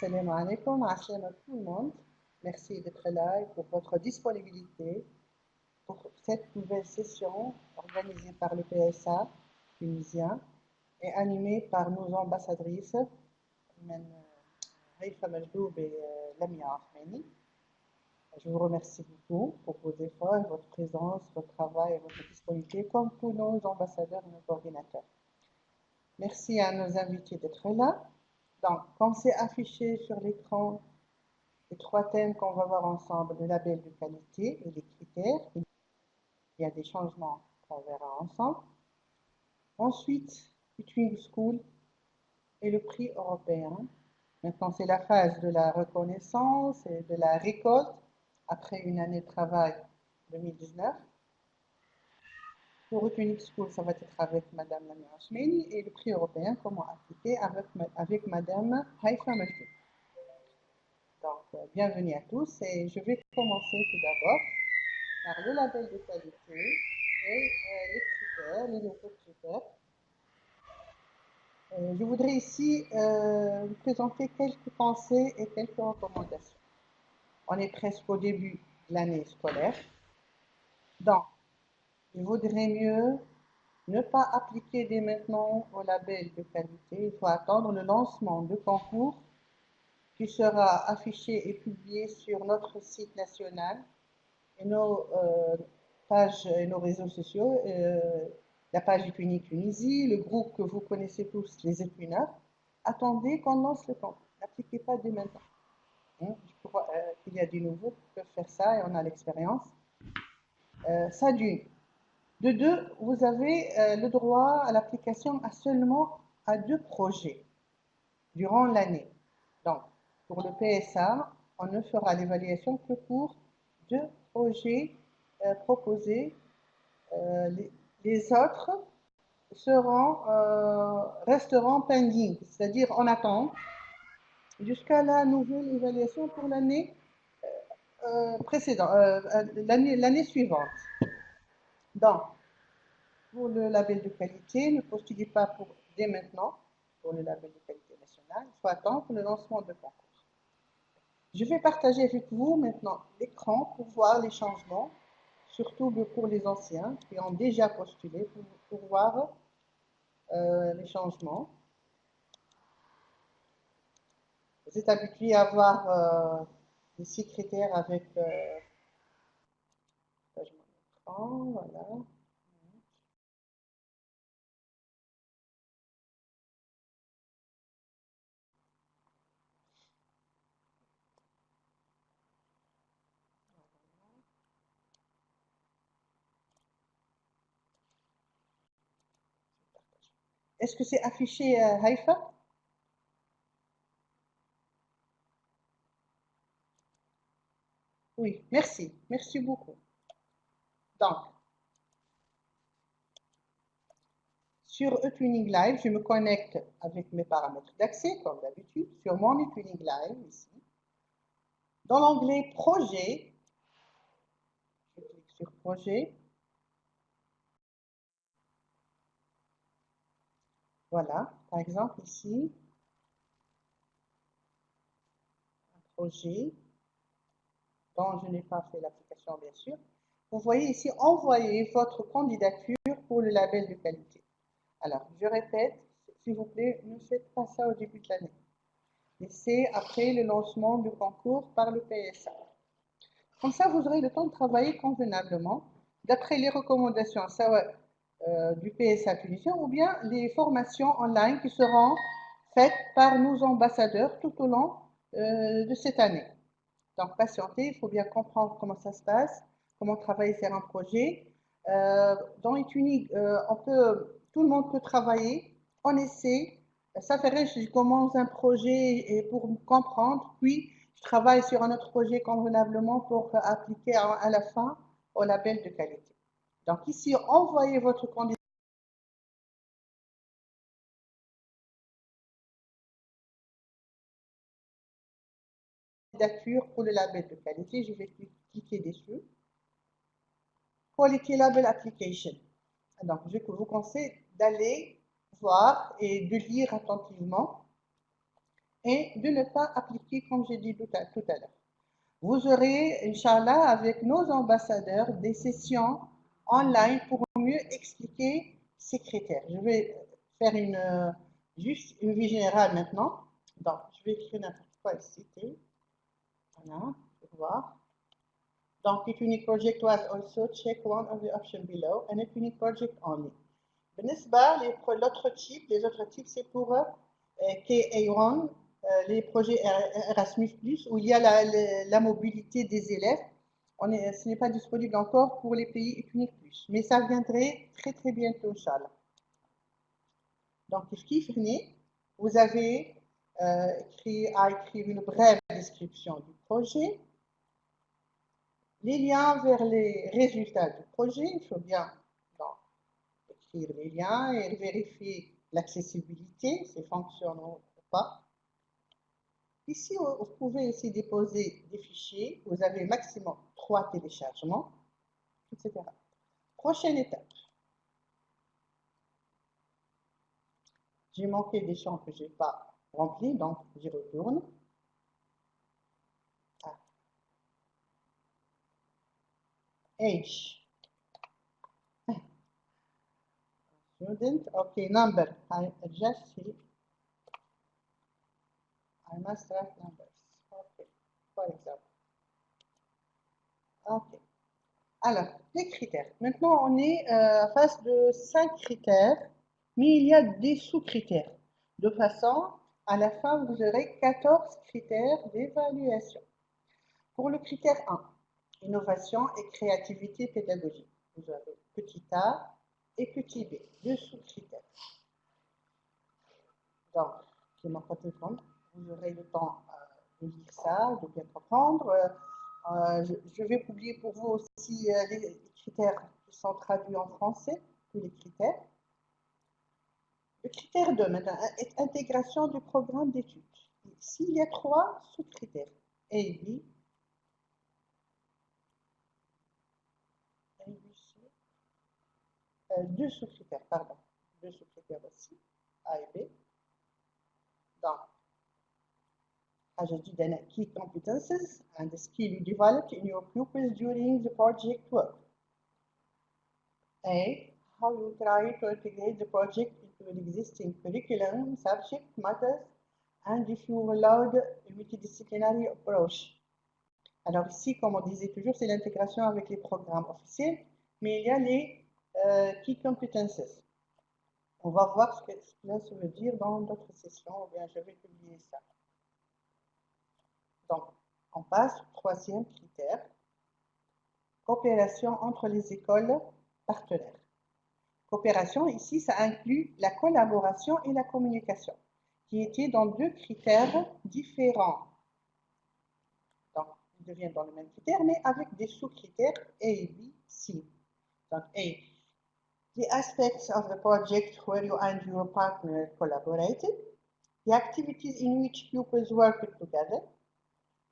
Salam alaikum, assalam à tout le monde. Merci d'être là et pour votre disponibilité pour cette nouvelle session organisée par le PSA tunisien et animée par nos ambassadrices, Haïfa Majdoub et Lamia Ahmeni. Je vous remercie beaucoup pour vos efforts, votre présence, votre travail et votre disponibilité, comme tous nos ambassadeurs et nos coordinateurs. Merci à nos invités d'être là. Donc, comme c'est affiché sur l'écran, les trois thèmes qu'on va voir ensemble, le label de qualité et les critères. Il y a des changements qu'on verra ensemble. Ensuite, Between School et le prix européen. Maintenant, c'est la phase de la reconnaissance et de la récolte après une année de travail 2019. Pour Between School, ça va être avec Madame Lamia Hashmeni et le prix européen, comment appliquer avec Madame Haïfa Majdoub. Donc, bienvenue à tous et je vais commencer tout d'abord par le label de qualité et les critères, les nouveaux critères. Je voudrais ici vous présenter quelques pensées et quelques recommandations. On est presque au début de l'année scolaire, donc il vaudrait mieux ne pas appliquer dès maintenant au label de qualité. Il faut attendre le lancement du concours qui sera affiché et publié sur notre site national et nos pages et nos réseaux sociaux, la page Equini Tunisie, le groupe que vous connaissez tous, les Equineurs. Attendez qu'on lance le concours. N'appliquez pas dès maintenant. Je crois qu'il y a des nouveaux qui peuvent faire ça et on a l'expérience. Ça d'une. De deux, vous avez le droit à l'application à seulement à 2 projets durant l'année. Donc, pour le PSA, on ne fera l'évaluation que pour 2 projets proposés. Les autres resteront pending, c'est-à-dire en attente, jusqu'à la nouvelle évaluation pour l'année précédente, l'année suivante. Donc, pour le label de qualité, ne postulez pas dès maintenant pour le label de qualité nationale. Il faut attendre le lancement de concours. Je vais partager avec vous maintenant l'écran pour voir les changements, surtout pour les anciens qui ont déjà postulé pour voir les changements. Vous êtes habitué à voir les 6 critères avec l'écran, voilà. Est-ce que c'est affiché Haïfa? Oui, merci. Merci beaucoup. Donc, sur eTuning Live, je me connecte avec mes paramètres d'accès, comme d'habitude, sur mon eTuning Live, ici. Dans l'onglet Projet, je clique sur Projet. Voilà, par exemple, ici, un projet dont je n'ai pas fait l'application, bien sûr. Vous voyez ici, envoyez votre candidature pour le label de qualité. Alors, je répète, s'il vous plaît, ne faites pas ça au début de l'année. Et c'est après le lancement du concours par le PSA. Comme ça, vous aurez le temps de travailler convenablement, d'après les recommandations du PSA tunisien ou bien les formations online qui seront faites par nos ambassadeurs tout au long de cette année. Donc, patientez, il faut bien comprendre comment ça se passe, comment travailler sur un projet. Dans Etunig, tout le monde peut travailler, on essaie. Ça ferait, je commence un projet et pour comprendre, puis je travaille sur un autre projet convenablement pour appliquer à la fin au label de qualité. Donc ici, envoyez votre candidature pour le label de qualité. Je vais cliquer dessus. Quality Label Application. Donc, je vous conseille d'aller voir et de lire attentivement et de ne pas appliquer, comme j'ai dit tout à l'heure. Vous aurez, Inch'Allah, avec nos ambassadeurs, des sessions online pour mieux expliquer ces critères. Je vais faire juste une vue générale maintenant. Donc, je vais écrire n'importe quoi ici. Voilà, pour voir. Donc, if unique project was also check one of the options below, and if unique project only. L'autre type, les autres types, c'est pour KA1, les projets Erasmus+, où il y a la mobilité des élèves. Ce n'est pas disponible encore pour les pays uniques plus, mais ça viendrait très très bientôt, Inch'Allah. Donc, vous avez à écrire une brève description du projet, les liens vers les résultats du projet. Il faut bien écrire les liens et vérifier l'accessibilité, si fonctionne ou pas. Ici, vous pouvez aussi déposer des fichiers. Vous avez maximum 3 téléchargements, etc. Prochaine étape. J'ai manqué des champs que je n'ai pas remplis, donc j'y retourne. Age. Student, okay, number. I just see. I must write numbers. Okay, for example. Ok. Alors, les critères. Maintenant, on est face de 5 critères, mais il y a des sous-critères. De façon, à la fin, vous aurez 14 critères d'évaluation. Pour le critère 1, innovation et créativité pédagogique, vous avez petit a et petit b, deux sous-critères. Donc, je m'en vous aurez le temps de lire ça, de bien comprendre. Je vais publier pour vous aussi les critères qui sont traduits en français, tous les critères. Le critère 2, maintenant, est intégration du programme d'études. Ici, il y a 3 sous-critères. A et B. A, B, C. 2 sous-critères, pardon. 2 sous-critères aussi, A et B. Donc, key competences and the skill you developed in your pupils during the project work. A, how you try to integrate the project into an existing curriculum, subject matters, and if you allowed a multidisciplinary approach. Alors ici, comme on disait toujours, c'est l'intégration avec les programmes officiels, mais il y a les key competences. On va voir ce que cela se veut dire dans d'autres sessions, ou bien je vais publier ça. Donc, on passe au troisième critère, coopération entre les écoles partenaires. Coopération, ici, ça inclut la collaboration et la communication, qui étaient dans 2 critères différents. Donc, ils deviennent dans le même critère, mais avec des sous-critères A et B, C. Donc, A, the aspects of the project where you and your partner collaborated, the activities in which pupils worked together,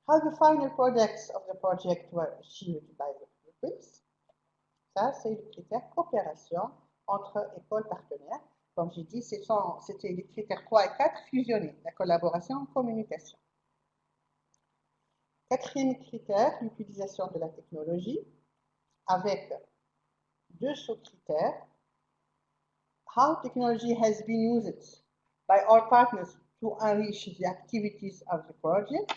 how the final products of the project were achieved by the pupils. Ça, c'est le critère coopération entre écoles partenaires. Comme j'ai dit, c'était les critères 3 et 4 fusionnés, la collaboration en communication. Quatrième critère, l'utilisation de la technologie, avec 2 sous-critères. How technology has been used by our partners to enrich the activities of the project.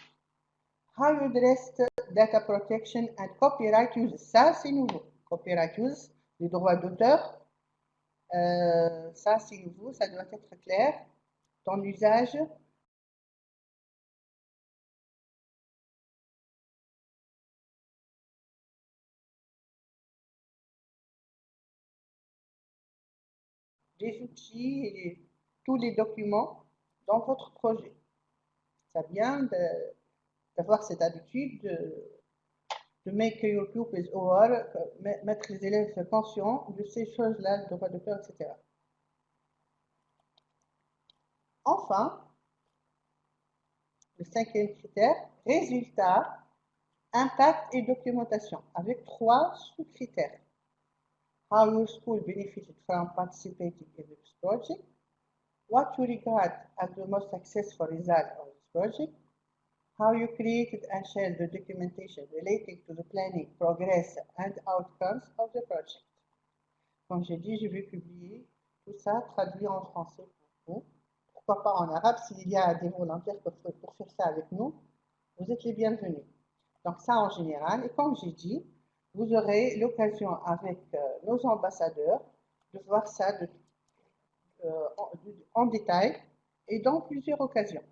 How you addressed data protection and copyright use. Ça, c'est nouveau. Copyright use, les droits d'auteur. Ça, c'est nouveau, ça doit être clair dans l'usage. Des outils et tous les documents dans votre projet. C'est bien d'avoir cette habitude de make your pupils aware, mettre les élèves conscients de ces choses-là, le droit d'auteur, etc. Enfin, le 5e critère, résultat, impact et documentation, avec 3 sous-critères. How your school benefited from participating in this project, what you regard as the most successful result of this project, how you created and shared the documentation relating to the planning, progress and outcomes of the project. Comme j'ai dit, je vais publier tout ça traduit en français pour vous. Pourquoi pas en arabe, s'il y a des volontaires pour faire ça avec nous, vous êtes les bienvenus. Donc ça en général, et comme j'ai dit, vous aurez l'occasion avec nos ambassadeurs de voir ça en détail et dans plusieurs occasions.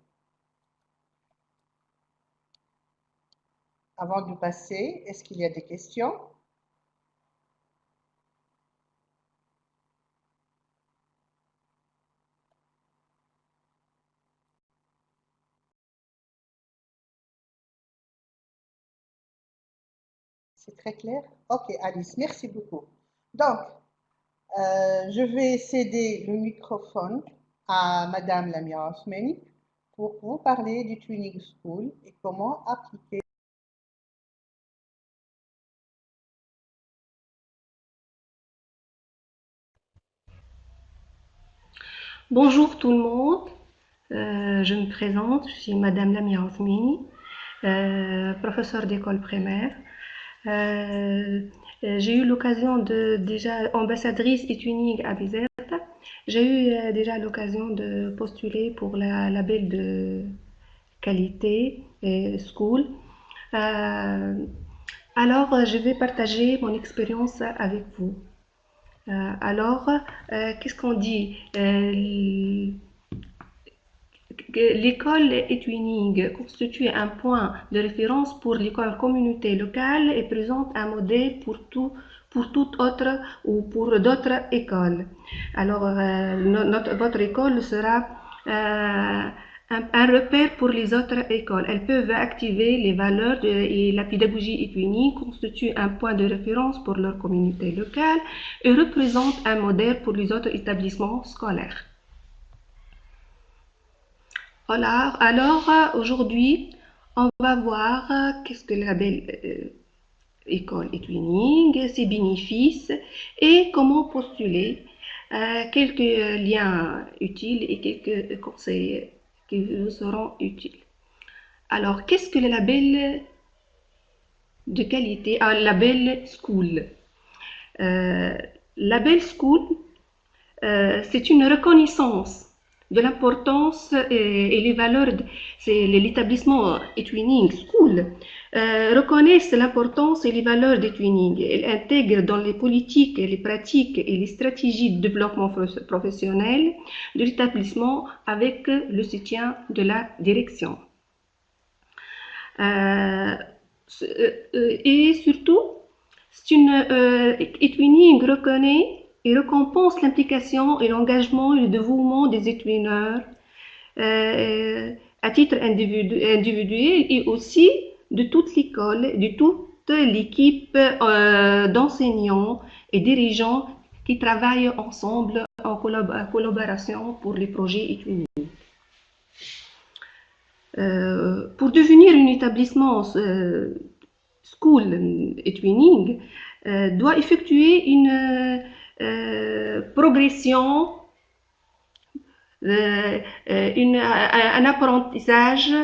Avant de passer, est-ce qu'il y a des questions? C'est très clair? Ok, Alice, merci beaucoup. Donc, je vais céder le microphone à Madame Lamia Osmani pour vous parler du Twinning School et comment appliquer. Bonjour tout le monde, je me présente, je suis Madame Lamia Osmani, professeure d'école primaire. J'ai eu l'occasion déjà ambassadrice eTwinning à Bizerte. J'ai eu déjà l'occasion de postuler pour la label de qualité school. Alors, je vais partager mon expérience avec vous. Qu'est-ce qu'on dit? L'école eTwinning constitue un point de référence pour l'école communauté locale et présente un modèle pour toute autre ou pour d'autres écoles. Alors, votre école sera un repère pour les autres écoles. Elles peuvent activer les valeurs et la pédagogie eTwinning constitue un point de référence pour leur communauté locale et représente un modèle pour les autres établissements scolaires. Voilà, alors aujourd'hui, on va voir qu'est-ce que le label école eTwinning, ses bénéfices et comment postuler, quelques liens utiles et quelques conseils qui vous seront utiles. Alors, qu'est-ce que le label de qualité, label School? Label School, c'est une reconnaissance de l'importance et les valeurs, c'est l'établissement eTwinning School reconnaissent l'importance et les valeurs d'eTwinning. Elle intègre dans les politiques, les pratiques et les stratégies de développement professionnel de l'établissement avec le soutien de la direction. Et surtout, eTwinning reconnaît et récompense l'implication et l'engagement et le dévouement des eTwinners à titre individuel et aussi de toute l'école, de toute l'équipe d'enseignants et dirigeants qui travaillent ensemble en collaboration pour les projets eTwinning. Pour devenir un établissement school eTwinning, doit effectuer une progression, un apprentissage,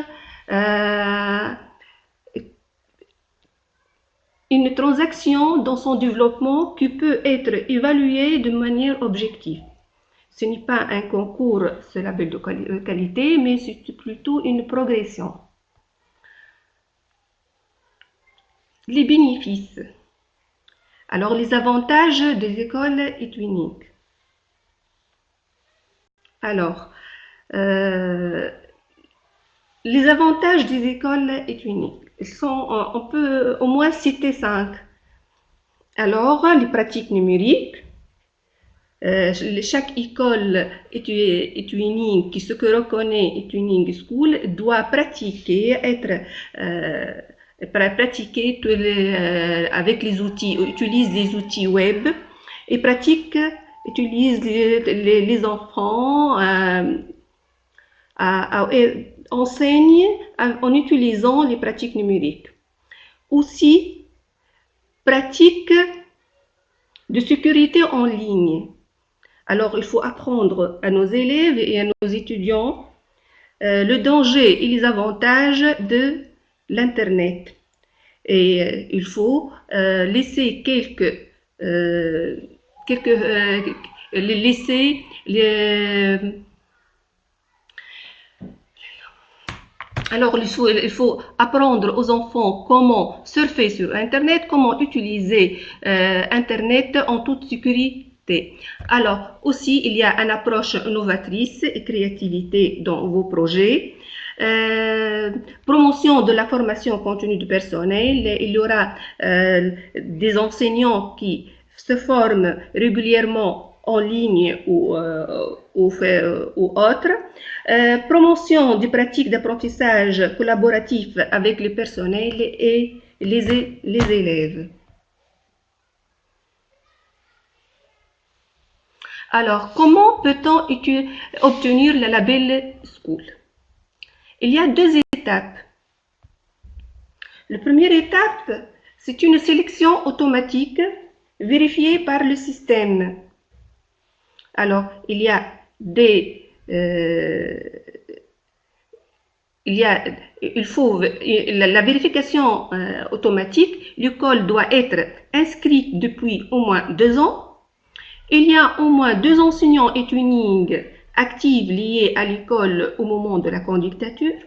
une transaction dans son développement qui peut être évaluée de manière objective. Ce n'est pas un concours, ce label de qualité, mais c'est plutôt une progression. Les bénéfices. Alors, les avantages des écoles eTwinning. Alors, les avantages des écoles eTwinning. On peut au moins citer 5. Alors, les pratiques numériques. Chaque école eTwinning qui se reconnaît eTwinning School doit pratiquer, pratiquer avec les outils, utilise les outils web et utilise les enfants, enseigne en utilisant les pratiques numériques. Aussi, pratique de sécurité en ligne. Alors, il faut apprendre à nos élèves et à nos étudiants le danger et les avantages de l'Internet. Et il faut laisser laisser alors, il faut apprendre aux enfants comment surfer sur Internet, comment utiliser Internet en toute sécurité. Alors, aussi, il y a une approche novatrice et créativité dans vos projets. Promotion de la formation continue du personnel. Il y aura des enseignants qui se forment régulièrement en ligne ou autre. Promotion des pratiques d'apprentissage collaboratif avec le personnel et les élèves. Alors, comment peut-on obtenir le label School? Il y a deux étapes. La première étape, c'est une sélection automatique vérifiée par le système. Alors, il y a la vérification automatique. L'école doit être inscrite depuis au moins 2 ans. Il y a au moins 2 enseignants et twinning actifs liés à l'école au moment de la candidature.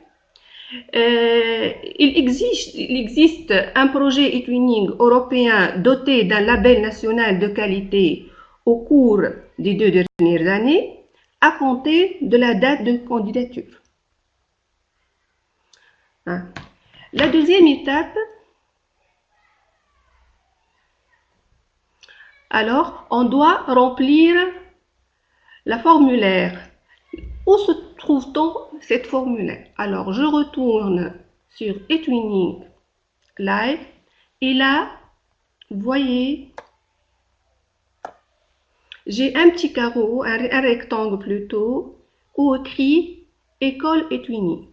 Il existe un projet e-twinning européen doté d'un label national de qualité au cours des 2 dernières années, à compter de la date de candidature. La deuxième étape, alors, on doit remplir la formulaire. Où se trouve-t-on cette formulaire? Alors, je retourne sur eTwinning Live et là, vous voyez, j'ai un petit carreau, un rectangle plutôt, où écrit École eTwinning.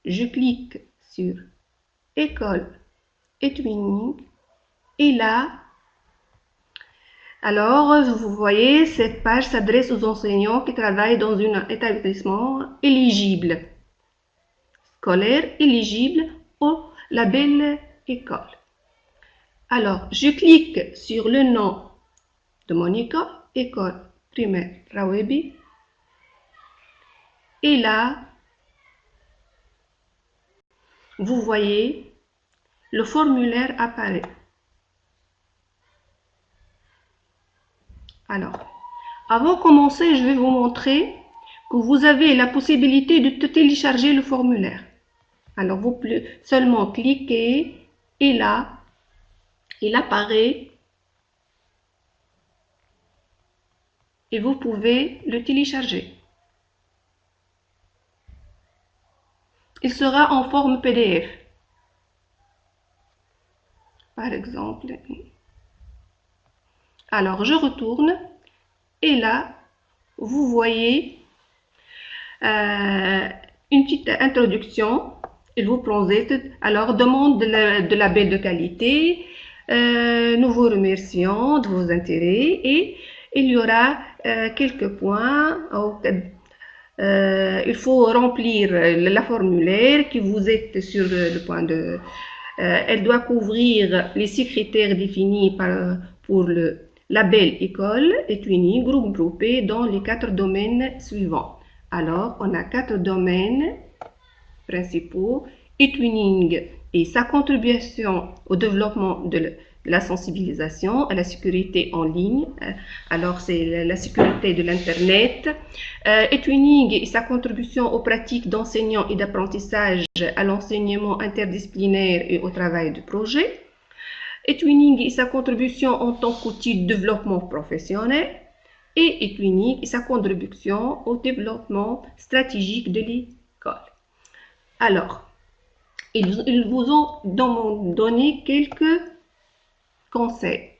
Je clique sur École eTwinning et là, alors, vous voyez, cette page s'adresse aux enseignants qui travaillent dans un établissement éligible, scolaire éligible au label école. Alors, je clique sur le nom de mon école, école primaire Rawebi, et là, vous voyez, le formulaire apparaît. Alors, avant de commencer, je vais vous montrer que vous avez la possibilité de télécharger le formulaire. Alors, vous pouvez seulement cliquer et là, il apparaît et vous pouvez le télécharger. Il sera en forme PDF. Par exemple. Alors, je retourne et là, vous voyez une petite introduction. Il vous présente, alors, demande de label de qualité. Nous vous remercions de vos intérêts et il y aura quelques points. Il faut remplir la formulaire qui vous êtes sur le point de... elle doit couvrir les 6 critères définis pour le label école eTwinning, groupe groupé dans les 4 domaines suivants. Alors, on a 4 domaines principaux. eTwinning et sa contribution au développement de la sensibilisation à la sécurité en ligne. Alors, c'est la sécurité de l'Internet. eTwinning et sa contribution aux pratiques d'enseignement et d'apprentissage à l'enseignement interdisciplinaire et au travail de projet. eTwinning et sa contribution en tant qu'outil de développement professionnel. Et eTwinning et sa contribution au développement stratégique de l'école. Alors, ils vous ont donné quelques conseils.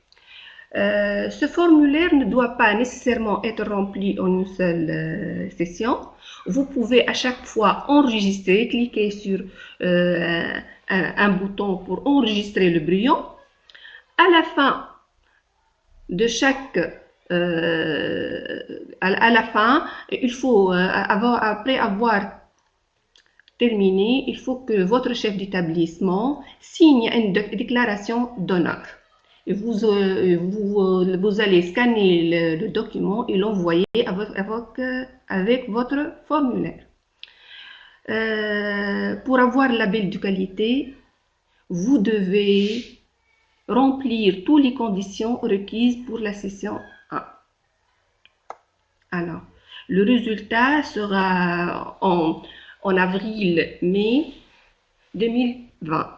Ce formulaire ne doit pas nécessairement être rempli en une seule session. Vous pouvez à chaque fois enregistrer, cliquer sur un bouton pour enregistrer le brouillon. À la fin de chaque à la fin, il faut après avoir terminer, il faut que votre chef d'établissement signe une déclaration d'honneur. Vous allez scanner le document et l'envoyer avec votre formulaire. Pour avoir le label de qualité, vous devez remplir toutes les conditions requises pour la session 1. Alors, le résultat sera en avril-mai 2020.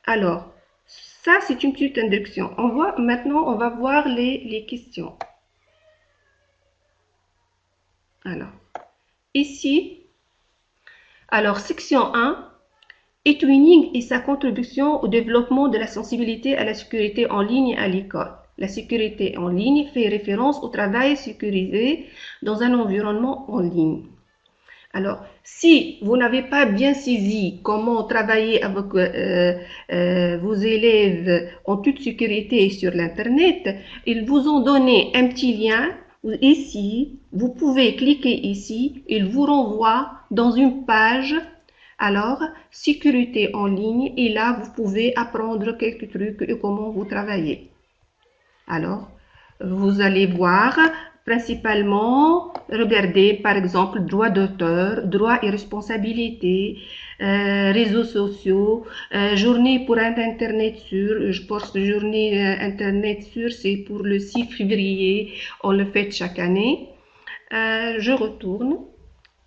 Alors, ça, c'est une petite introduction. Maintenant, on va voir les questions. Alors, ici, alors, section 1, eTwinning et sa contribution au développement de la sensibilité à la sécurité en ligne à l'école. La sécurité en ligne fait référence au travail sécurisé dans un environnement en ligne. Alors, si vous n'avez pas bien saisi comment travailler avec vos élèves en toute sécurité sur l'Internet, ils vous ont donné un petit lien ici. Vous pouvez cliquer ici, il vous renvoie dans une page. Alors, sécurité en ligne, et là, vous pouvez apprendre quelques trucs et comment vous travaillez. Alors, vous allez voir, principalement, regardez par exemple droit d'auteur, droit et responsabilité, réseaux sociaux, journée pour un Internet sûr. Je pense que journée Internet sûr, c'est pour le 6 février, on le fait chaque année. Je retourne,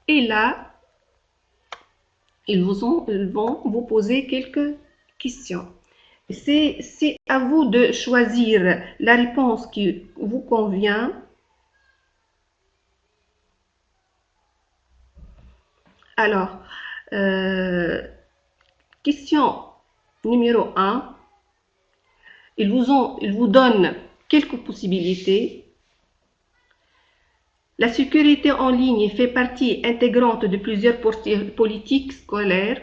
et là, ils vont vous poser quelques questions. C'est à vous de choisir la réponse qui vous convient. Alors, question numéro 1. Ils vous donnent quelques possibilités. La sécurité en ligne fait partie intégrante de plusieurs politiques scolaires.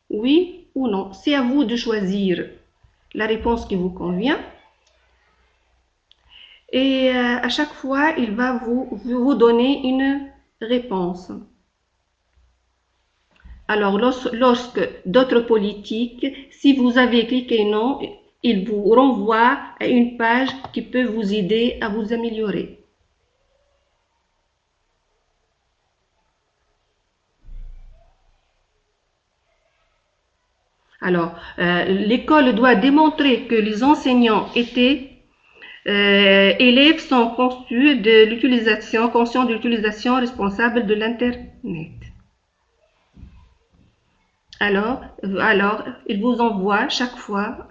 Oui ou non? C'est à vous de choisir la réponse qui vous convient. Et à chaque fois, il va vous donner une réponse. Alors, lorsque d'autres politiques, si vous avez cliqué non, il vous renvoie à une page qui peut vous aider à vous améliorer. Alors, l'école doit démontrer que les enseignants élèves sont conscients de l'utilisation responsable de l'Internet. Alors, il vous envoie chaque fois,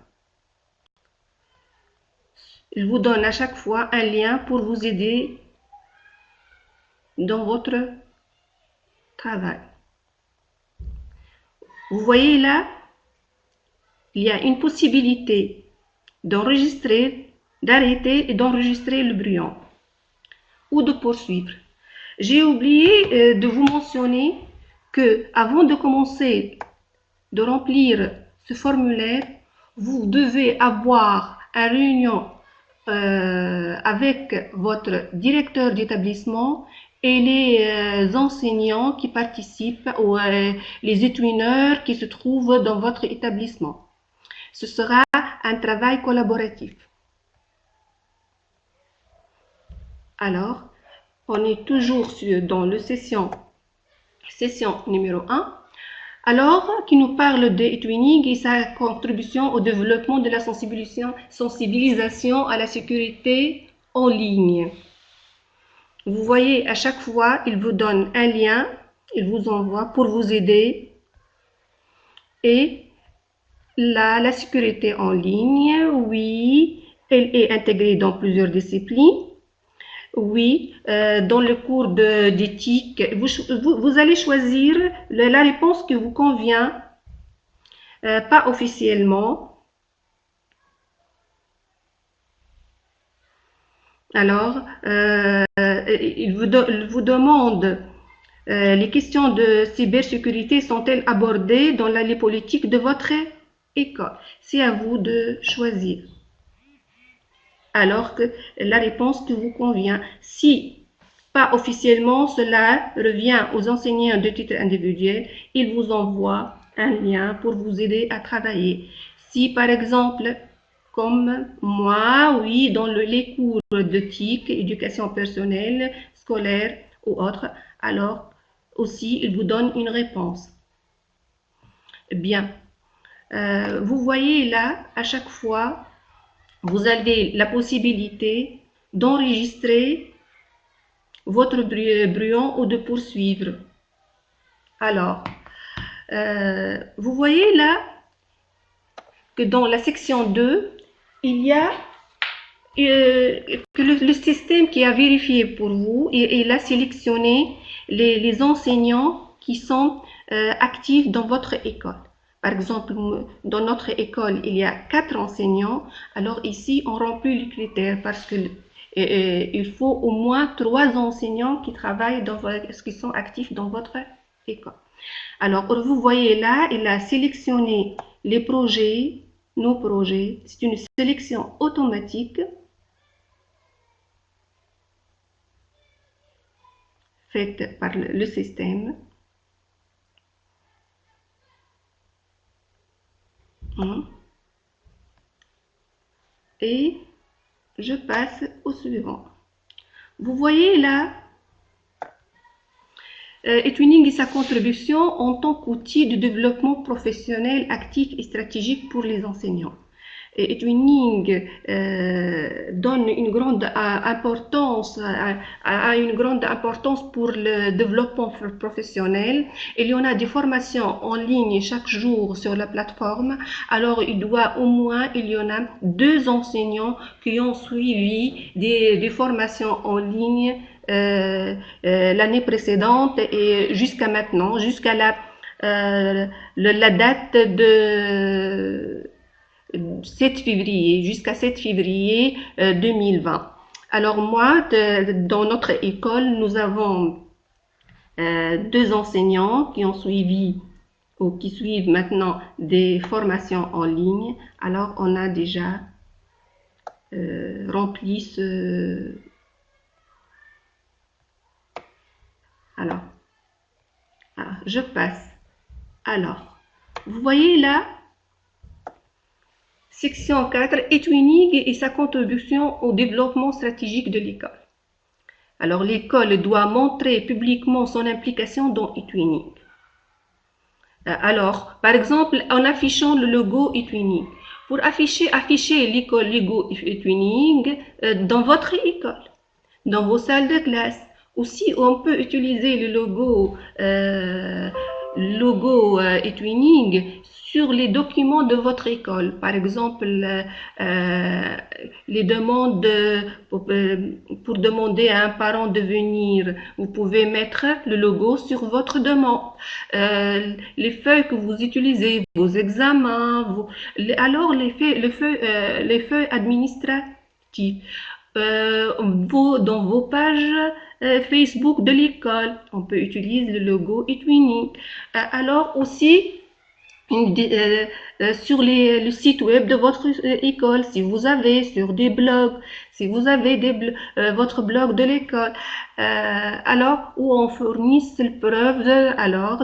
il vous donne à chaque fois un lien pour vous aider dans votre travail. Vous voyez là, il y a une possibilité d'enregistrer, d'arrêter et d'enregistrer le brouillon ou de poursuivre. J'ai oublié de vous mentionner que avant de commencer de remplir ce formulaire, vous devez avoir une réunion avec votre directeur d'établissement et les enseignants qui participent ou les étudiants qui se trouvent dans votre établissement. Ce sera un travail collaboratif. Alors, on est toujours dans la session numéro 1. Alors, qui nous parle de eTwinning et sa contribution au développement de la sensibilisation à la sécurité en ligne. Vous voyez, à chaque fois, il vous donne un lien, il vous envoie pour vous aider. Et la sécurité en ligne, oui, elle est intégrée dans plusieurs disciplines. Oui, dans le cours d'éthique, vous allez choisir la réponse qui vous convient, pas officiellement. Alors, il vous demande les questions de cybersécurité sont-elles abordées dans les politiques de votre école? C'est à vous de choisir. Alors que la réponse qui vous convient, si pas officiellement, cela revient aux enseignants de titre individuel. Ils vous envoient un lien pour vous aider à travailler. Si par exemple, comme moi, oui, dans les cours de TIC, éducation personnelle, scolaire ou autre, alors aussi, ils vous donnent une réponse. Bien. Vous voyez là, à chaque fois, vous avez la possibilité d'enregistrer votre brouillon ou de poursuivre. Alors, vous voyez là que dans la section 2, il y a que le système qui a vérifié pour vous et il a sélectionné les enseignants qui sont actifs dans votre école. Par exemple, dans notre école, il y a 4 enseignants. Alors ici, on remplit les critères parce que il faut au moins 3 enseignants qui travaillent qui sont actifs dans votre école. Alors, vous voyez là, il a sélectionné les projets, nos projets. C'est une sélection automatique faite par le système. Et je passe au suivant. Vous voyez là, eTwinning et sa contribution en tant qu'outil de développement professionnel actif et stratégique pour les enseignants. eTwinning donne une grande importance, a une grande importance pour le développement professionnel. Il y en a des formations en ligne chaque jour sur la plateforme. Alors, il y en a 2 enseignants qui ont suivi des formations en ligne l'année précédente et jusqu'à maintenant, jusqu'à la date de 7 février, jusqu'à 7 février 2020. Alors moi, dans notre école, nous avons 2 enseignants qui ont suivi ou qui suivent maintenant des formations en ligne. Alors on a déjà rempli ce... Alors, je passe. Alors, vous voyez là, section 4, eTwinning et sa contribution au développement stratégique de l'école. Alors, l'école doit montrer publiquement son implication dans eTwinning. Alors, par exemple, en affichant le logo eTwinning. Pour afficher l'école logo eTwinning dans votre école, dans vos salles de classe. Aussi, on peut utiliser le logo eTwinning sur les documents de votre école. Par exemple, les demandes pour demander à un parent de venir, vous pouvez mettre le logo sur votre demande. Les feuilles que vous utilisez, vos examens, alors les feuilles administratives. Dans vos pages Facebook de l'école, on peut utiliser le logo eTwinning. Alors aussi, sur le site web de votre école, si vous avez sur des blogs, si vous avez votre blog de l'école, alors où on fournit la preuve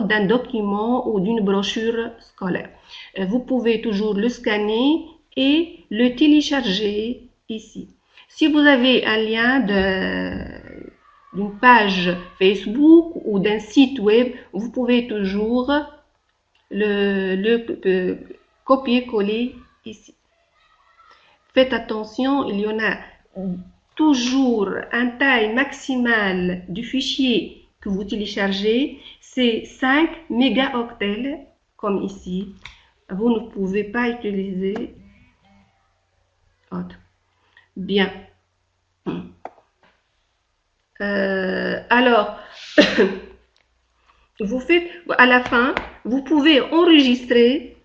d'un document ou d'une brochure scolaire. Vous pouvez toujours le scanner et le télécharger ici. Si vous avez un lien d'une page Facebook ou d'un site web, vous pouvez toujours le copier-coller ici. Faites attention, il y en a toujours une taille maximale du fichier que vous téléchargez, c'est 5 mégaoctets, comme ici. Vous ne pouvez pas utiliser autre. Bien. Alors, vous faites à la fin, vous pouvez enregistrer.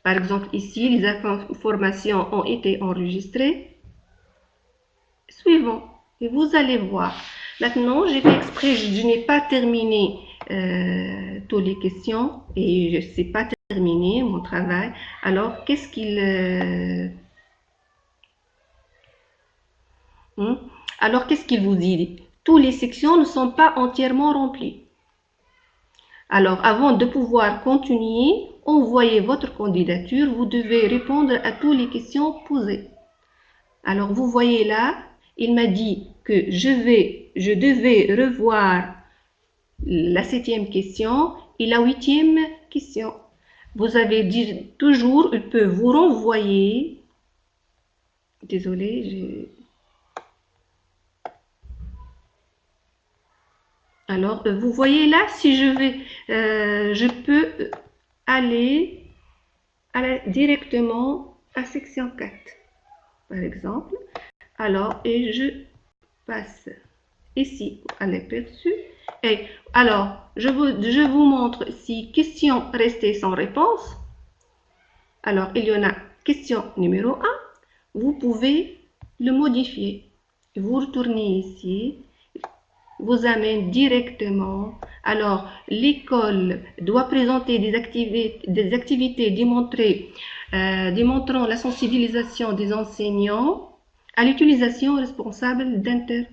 Par exemple, ici, les informations ont été enregistrées. Suivant. Et vous allez voir. Maintenant, j'ai fait exprès, je n'ai pas terminé toutes les questions et je ne sais pas terminer mon travail. Alors, qu'est-ce qu'il... Alors, qu'est-ce qu'il vous dit? Toutes les sections ne sont pas entièrement remplies. Alors, avant de pouvoir continuer, envoyer votre candidature, vous devez répondre à toutes les questions posées. Alors, vous voyez là, il m'a dit que je devais revoir la 7e question et la 8e question. Vous avez dit toujours, il peut vous renvoyer. Désolée, Alors, vous voyez là, si je peux aller directement à section 4, par exemple. Alors, et je passe ici à l'aperçu. Et alors, je vous montre ici question restée sans réponse. Alors, il y en a question numéro 1. Vous pouvez le modifier. Vous retournez ici, vous amène directement. Alors, l'école doit présenter des activités démontrant la sensibilisation des enseignants à l'utilisation responsable d'Internet.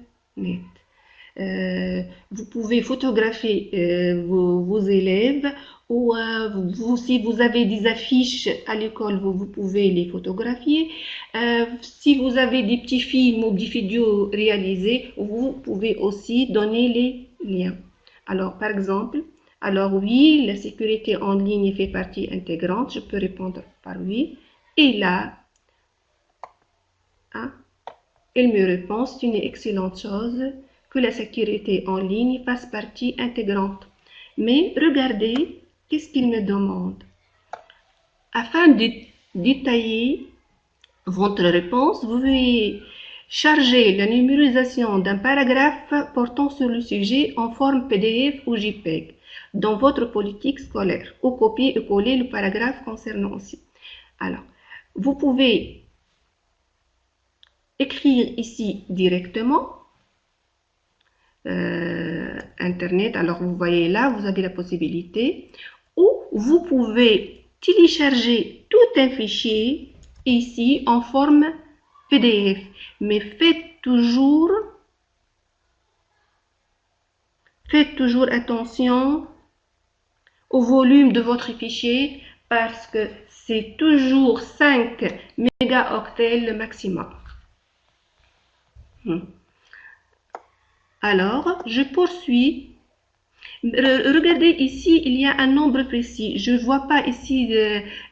Vous pouvez photographier vos élèves ou si vous avez des affiches à l'école, vous pouvez les photographier. Si vous avez des petits films ou des vidéos réalisés, vous pouvez aussi donner les liens. Alors, par exemple, alors oui, la sécurité en ligne fait partie intégrante. Je peux répondre par oui. Et là, il me répond, c'est une excellente chose que la sécurité en ligne fasse partie intégrante. Mais regardez, qu'est-ce qu'il me demande? Afin de détailler votre réponse, vous pouvez charger la numérisation d'un paragraphe portant sur le sujet en forme PDF ou JPEG dans votre politique scolaire ou copier et coller le paragraphe concernant aussi. Alors, vous pouvez écrire ici directement Internet. Alors, vous voyez là, vous avez la possibilité. Ou vous pouvez télécharger tout un fichier ici en forme PDF. Mais faites toujours attention au volume de votre fichier parce que c'est toujours 5 mégaoctets le maximum. Alors, je poursuis. Regardez ici, il y a un nombre précis. Je ne vois pas ici,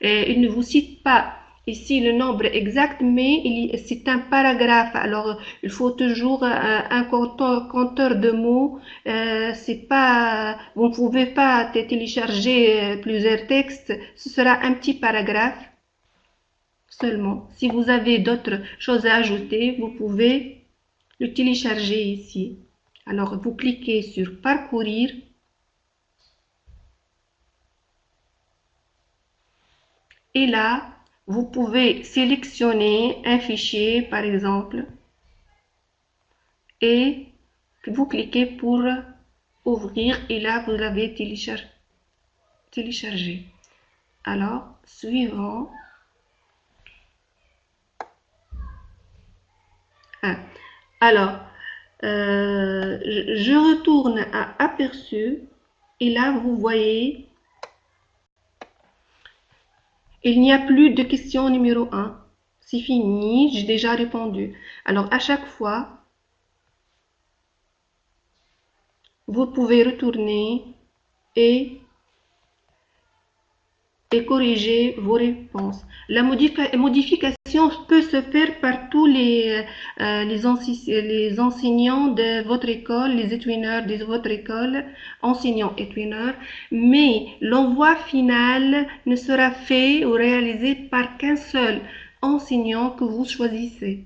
il ne vous cite pas ici le nombre exact, mais c'est un paragraphe. Alors, il faut toujours un compteur de mots. C'est pas, vous ne pouvez pas télécharger plusieurs textes. Ce sera un petit paragraphe seulement. Si vous avez d'autres choses à ajouter, vous pouvez le télécharger ici. Alors, vous cliquez sur parcourir. Et là, vous pouvez sélectionner un fichier, par exemple, et vous cliquez pour ouvrir et là, vous l'avez téléchargé. Alors, suivant. Alors, je retourne à aperçu et là, vous voyez, il n'y a plus de question numéro 1. C'est fini, j'ai déjà répondu. Alors, à chaque fois, vous pouvez retourner et corriger vos réponses. La modification peut se faire par tous les enseignants de votre école, les étudiants de votre école, enseignants étudiants, mais l'envoi final ne sera fait ou réalisé par qu'un seul enseignant que vous choisissez.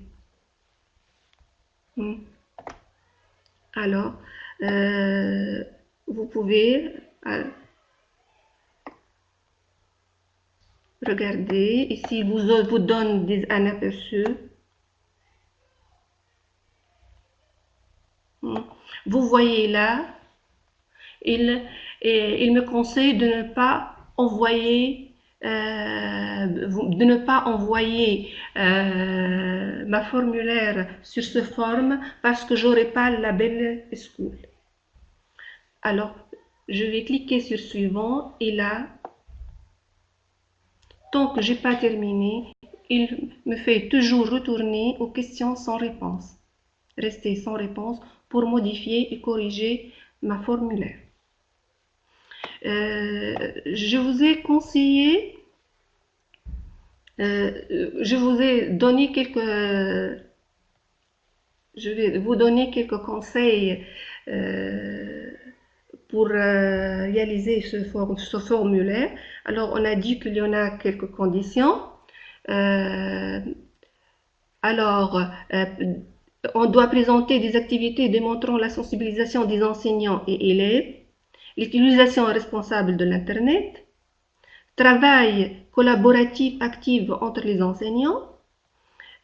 Alors, vous pouvez regarder, ici vous donne un aperçu. Vous voyez là, il me conseille de ne pas envoyer de ne pas envoyer ma formulaire sur ce forme parce que j'aurai pas la label school. Alors, je vais cliquer sur suivant et là, tant que j'ai pas terminé, il me fait toujours retourner aux questions sans réponse. Rester sans réponse pour modifier et corriger ma formulaire. Je vous ai conseillé, je vous ai donné je vais vous donner quelques conseils pour réaliser ce formulaire. Alors, on a dit qu'il y en a quelques conditions. Euh, alors, on doit présenter des activités démontrant la sensibilisation des enseignants et élèves, l'utilisation responsable de l'Internet, travail collaboratif actif entre les enseignants.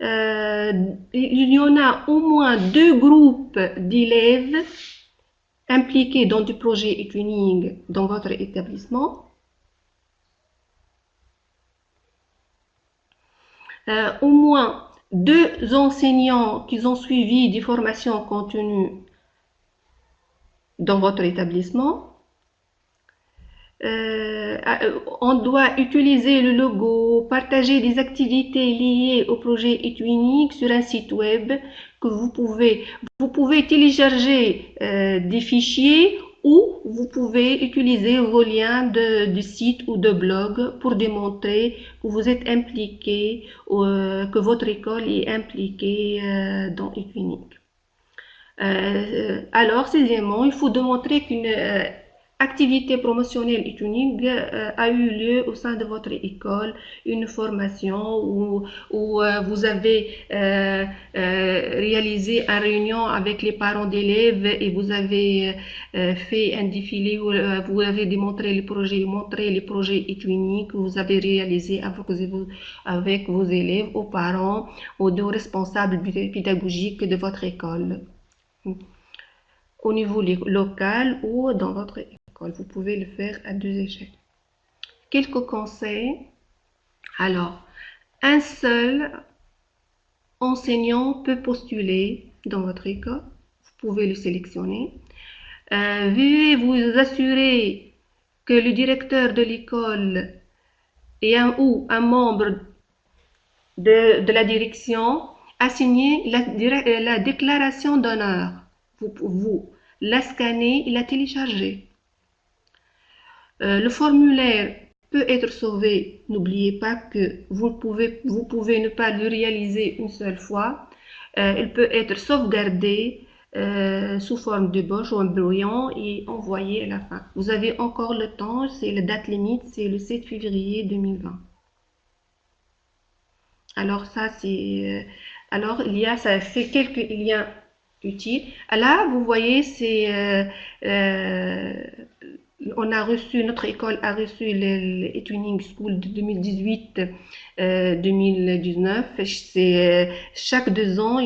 Il y en a au moins 2 groupes d'élèves impliqués dans du projet e-twinning dans votre établissement. Au moins 2 enseignants qui ont suivi des formations continues dans votre établissement. On doit utiliser le logo, partager des activités liées au projet e-twinning sur un site web que vous pouvez télécharger des fichiers ou vous pouvez utiliser vos liens de site ou de blog pour démontrer que vous êtes impliqué, que votre école est impliquée dans e-twinning. Alors, sixièmement, il faut démontrer qu'une activité promotionnelle e-twinning a eu lieu au sein de votre école, une formation où vous avez réalisé une réunion avec les parents d'élèves et vous avez fait un défilé où vous avez démontré montré les projets e-twinning que vous avez réalisés avec vos élèves, aux parents, aux responsables pédagogiques de votre école. Au niveau local ou dans votre école. Vous pouvez le faire à 2 échelles. Quelques conseils. Alors, un seul enseignant peut postuler dans votre école. Vous pouvez le sélectionner. Veuillez vous assurer que le directeur de l'école ou un membre de la direction a signé la déclaration d'honneur. Vous la scannez et la téléchargez. Le formulaire peut être sauvé. N'oubliez pas que vous pouvez ne pas le réaliser une seule fois. Il peut être sauvegardé sous forme de boche ou un brouillon et envoyé à la fin. Vous avez encore le temps, c'est la date limite, c'est le 7 février 2020. Alors ça c'est alors il y a ça fait quelques liens utiles. Là vous voyez c'est notre école a reçu le e-twinning school de 2018-2019. C'est chaque 2 ans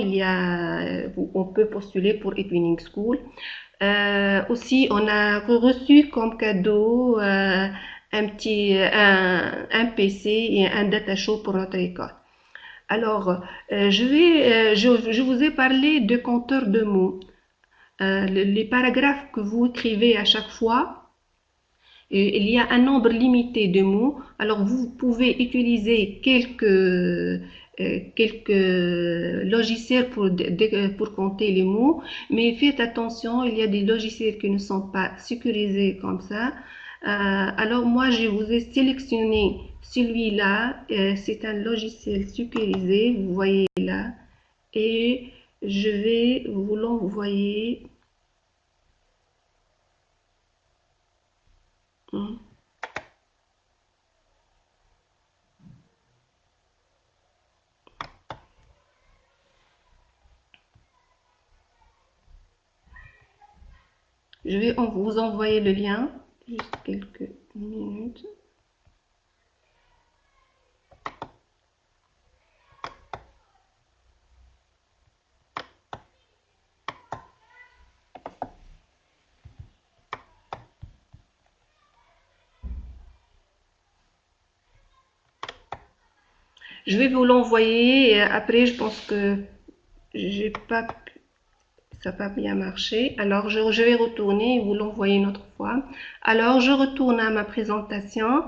on peut postuler pour e-twinning school. Aussi on a reçu comme cadeau un PC et un data show pour notre école. Alors, je vous ai parlé de compteur de mots. Les paragraphes que vous écrivez à chaque fois, il y a un nombre limité de mots. Alors, vous pouvez utiliser quelques logiciels pour compter les mots, mais faites attention, il y a des logiciels qui ne sont pas sécurisés comme ça. Alors, moi, je vous ai sélectionné celui-là, c'est un logiciel sécurisé, vous voyez là, et je vais vous l'envoyer. Je vais vous envoyer le lien, juste quelques minutes. Je vais vous l'envoyer. Après, je pense que j'ai pas, ça n'a pas bien marché. Alors, je vais retourner et vous l'envoyer une autre fois. Alors, je retourne à ma présentation.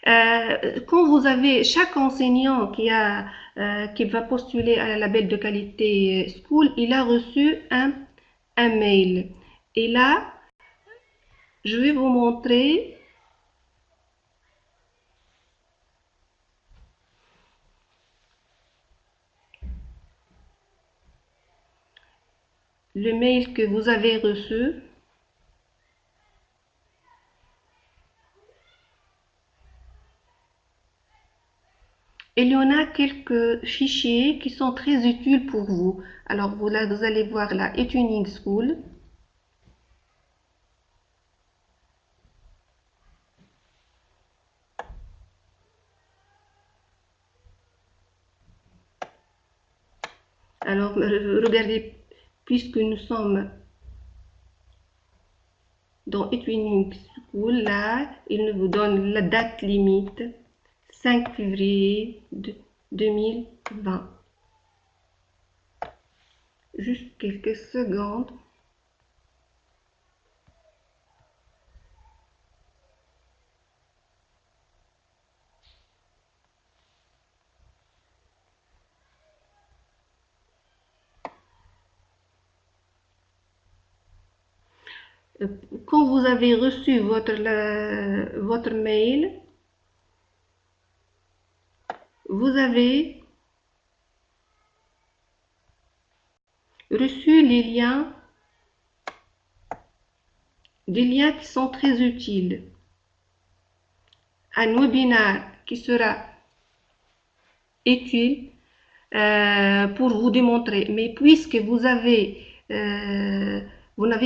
Quand vous avez chaque enseignant qui va postuler à la label de qualité School, il a reçu un mail. Et là, je vais vous montrer le mail que vous avez reçu. Il y en a quelques fichiers qui sont très utiles pour vous. Alors, vous allez voir la eTuning School. Alors, regardez, puisque nous sommes dans eTuning School, là, il vous donne la date limite, 5 février 2020. Juste quelques secondes. Quand vous avez reçu votre mail, vous avez reçu des liens qui sont très utiles. Un webinaire qui sera utile pour vous démontrer. Mais puisque vous n'avez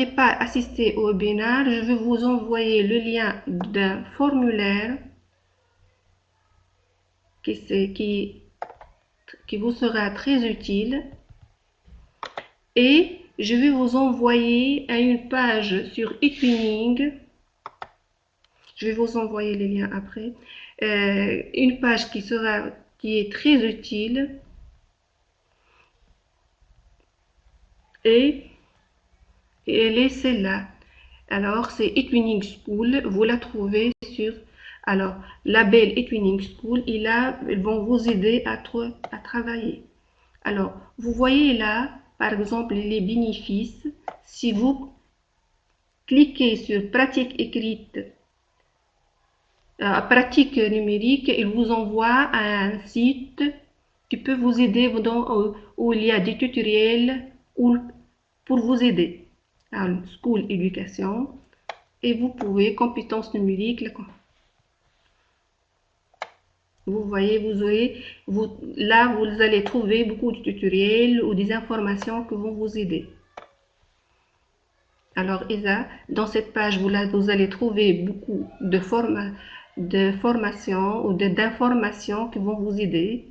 pas assisté au webinaire, je vais vous envoyer le lien d'un formulaire qui vous sera très utile. Et je vais vous envoyer à une page sur eTuning. Je vais vous envoyer les liens après. Une page qui est très utile. Et elle est celle-là. Alors, c'est eTuning School. Vous la trouvez sur. Alors, label eTuning School. Ils vont vous aider à travailler. Alors, vous voyez là, par exemple, les bénéfices. Si vous cliquez sur pratique écrite, pratique numérique, il vous envoie à un site qui peut vous aider où il y a des tutoriels pour vous aider. Alors, School Éducation. Et vous pouvez, compétences numériques, vous voyez, là, vous allez trouver beaucoup de tutoriels ou des informations qui vont vous aider. Alors, Isa, dans cette page, vous allez trouver beaucoup de formations ou d'informations qui vont vous aider.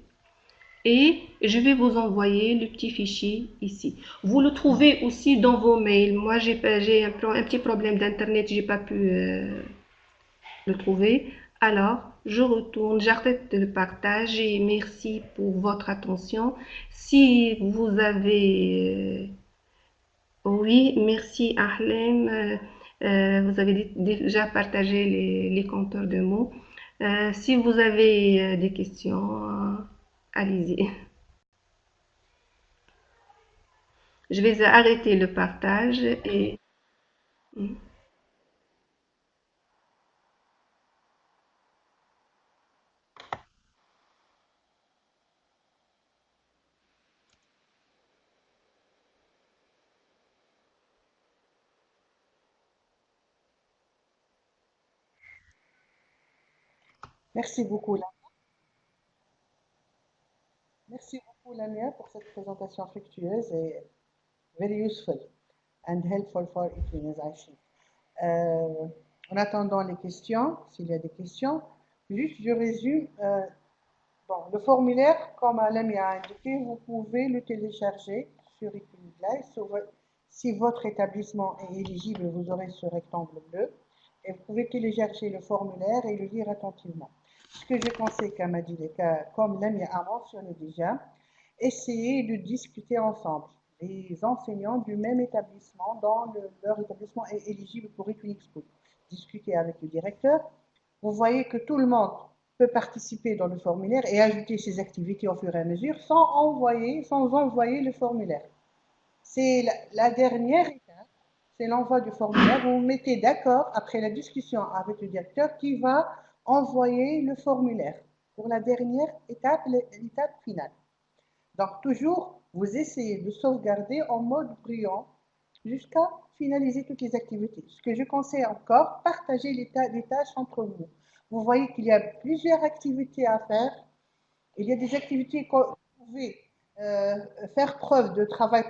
Et je vais vous envoyer le petit fichier ici. Vous le trouvez aussi dans vos mails. Moi, j'ai un petit problème d'internet, j'ai pas pu le trouver. Alors, je retourne, j'arrête le partage et merci pour votre attention. Si vous avez oui, merci Ahlem. Vous avez déjà partagé les compteurs de mots. Si vous avez des questions, allez-y. Je vais arrêter le partage et Merci beaucoup, Merci beaucoup, Lamia, pour cette présentation fructueuse et very useful and helpful for eTunes, I think. En attendant les questions, s'il y a des questions, juste je résume. Bon, le formulaire, comme Lamia a indiqué, vous pouvez le télécharger sur eTunes Live. Si votre établissement est éligible, vous aurez ce rectangle bleu. Et vous pouvez télécharger le formulaire et le lire attentivement. Ce que je conseille, comme Lamia a mentionné déjà, essayez de discuter ensemble. Les enseignants du même établissement, leur établissement est éligible pour Equinix School. Discutez avec le directeur. Vous voyez que tout le monde peut participer dans le formulaire et ajouter ses activités au fur et à mesure sans envoyer le formulaire. C'est la dernière étape, c'est l'envoi du formulaire. Vous vous mettez d'accord après la discussion avec le directeur qui va envoyer le formulaire pour la dernière étape, l'étape finale. Donc toujours, vous essayez de sauvegarder en mode brillant jusqu'à finaliser toutes les activités. Ce que je conseille encore, partagez les tâches entre vous. Vous voyez qu'il y a plusieurs activités à faire. Il y a des activités que vous pouvez faire preuve de travail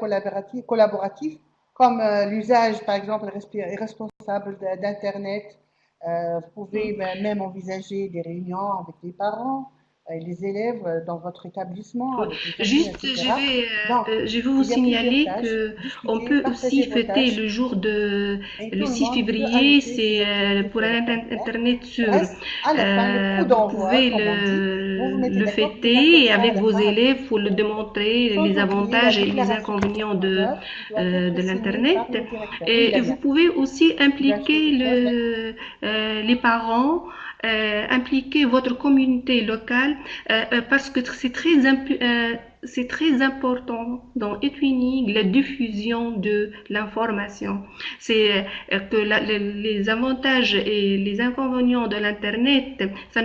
collaboratif comme l'usage, par exemple, responsable d'Internet. Vous pouvez même envisager des réunions avec les parents et les élèves dans votre établissement. Juste, je vais vous signaler que on peut aussi fêter le jour de le 6 février, c'est pour un Internet sûr. Vous pouvez le fêter et avec vos élèves pour le démontrer les avantages et les inconvénients de l'Internet. Et vous pouvez aussi impliquer les parents, impliquer votre communauté locale parce que c'est très important dans Equinix la diffusion de l'information. C'est que les avantages et les inconvénients de l'Internet, ce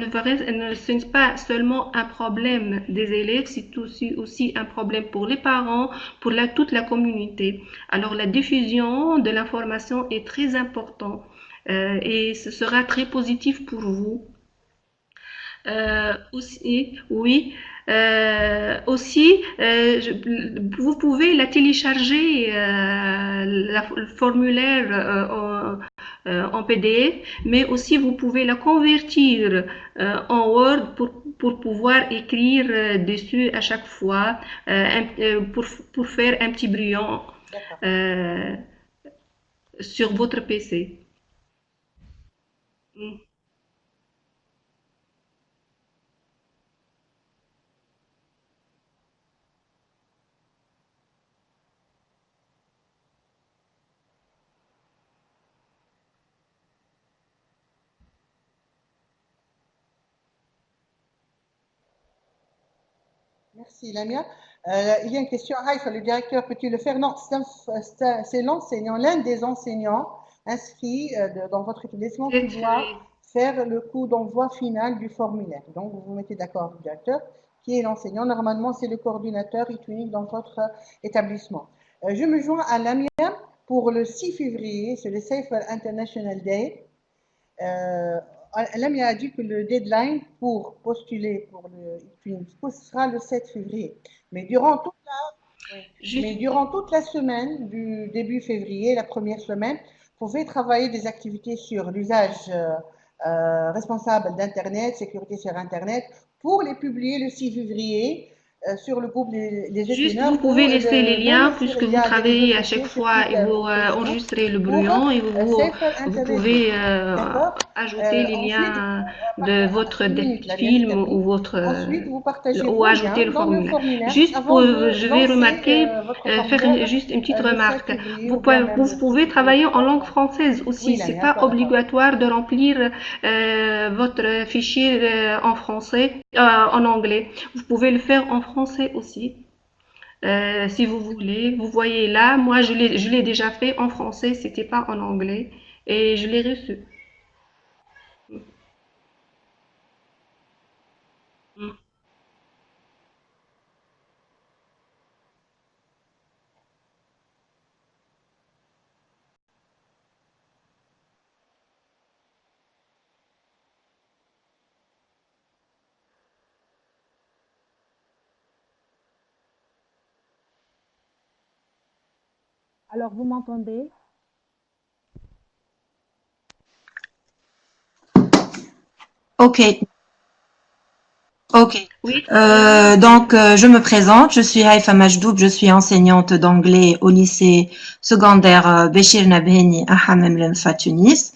n'est pas seulement un problème des élèves, c'est aussi un problème pour les parents, pour toute la communauté. Alors la diffusion de l'information est très importante. Et ce sera très positif pour vous. Aussi, oui. Vous pouvez la télécharger, le formulaire en PDF, mais aussi vous pouvez la convertir en Word pour pouvoir écrire dessus à chaque fois, pour faire un petit brouillon sur votre PC. Merci, Lamia. Il y a une question. Haïfa, le directeur, peux-tu le faire? Non, c'est l'enseignant, l'un des enseignants inscrits dans votre établissement qui doit faire le coup d'envoi final du formulaire. Donc, vous vous mettez d'accord avec le directeur, qui est l'enseignant. Normalement, c'est le coordinateur Equinix dans votre établissement. Je me joins à Lamia pour le 6 février, c'est le Safer International Day. Lamia a dit que le deadline pour postuler pour le Equinix sera le 7 février. Mais durant toute la semaine du début février, la première semaine, vous pouvez travailler des activités sur l'usage responsable d'Internet, sécurité sur Internet, pour les publier le 6 février sur le groupe des Juste, vous pouvez laisser les liens puisque vous travaillez à chaque fois et vous enregistrez le brouillon et vous pouvez ajouter les liens de votre film ou ajouter le formulaire. Juste je vais remarquer, faire juste une petite remarque. Vous pouvez travailler en langue française aussi. C'est pas obligatoire de remplir votre fichier en français, en anglais. Vous pouvez le faire en français aussi. Si vous voulez, vous voyez là, moi je l'ai déjà fait en français, c'était pas en anglais et je l'ai reçu. Alors, vous m'entendez? Ok. Oui. Donc, je me présente. Je suis Haïfa Majdoub. Je suis enseignante d'anglais au lycée secondaire Béchir Nabheni à Hamem l'Enfa, Tunis.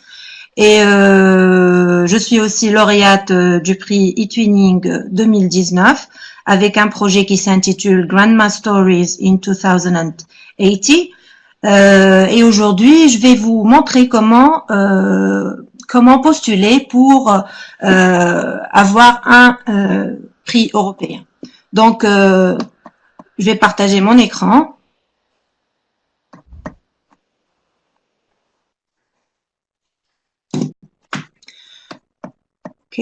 et je suis aussi lauréate du prix eTwinning 2019 avec un projet qui s'intitule Grandma Stories in 2080. Et aujourd'hui, je vais vous montrer comment postuler pour avoir un prix européen. Donc, je vais partager mon écran. OK.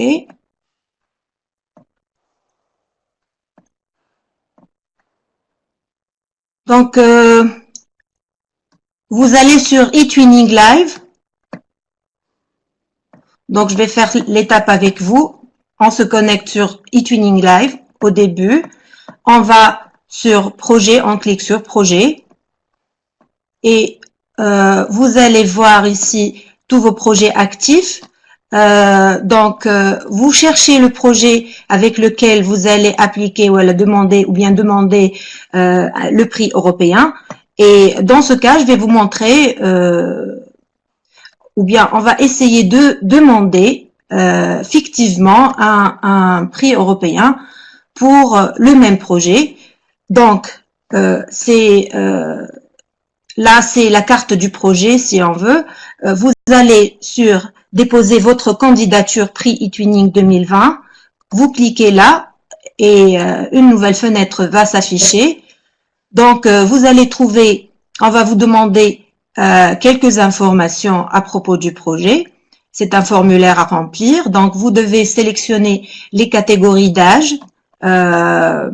Donc, vous allez sur eTwinning Live. Donc, je vais faire l'étape avec vous. On se connecte sur eTwinning Live au début. On va sur projet, on clique sur projet. Et vous allez voir ici tous vos projets actifs. Vous cherchez le projet avec lequel vous allez appliquer ou demander le prix européen. Et dans ce cas, je vais vous montrer, ou bien on va essayer de demander fictivement un prix européen pour le même projet. Donc, là, c'est la carte du projet, si on veut. Vous allez sur déposer votre candidature prix eTwinning 2020. Vous cliquez là et une nouvelle fenêtre va s'afficher. Donc, vous allez trouver, on va vous demander quelques informations à propos du projet. C'est un formulaire à remplir. Donc, vous devez sélectionner les catégories d'âge dans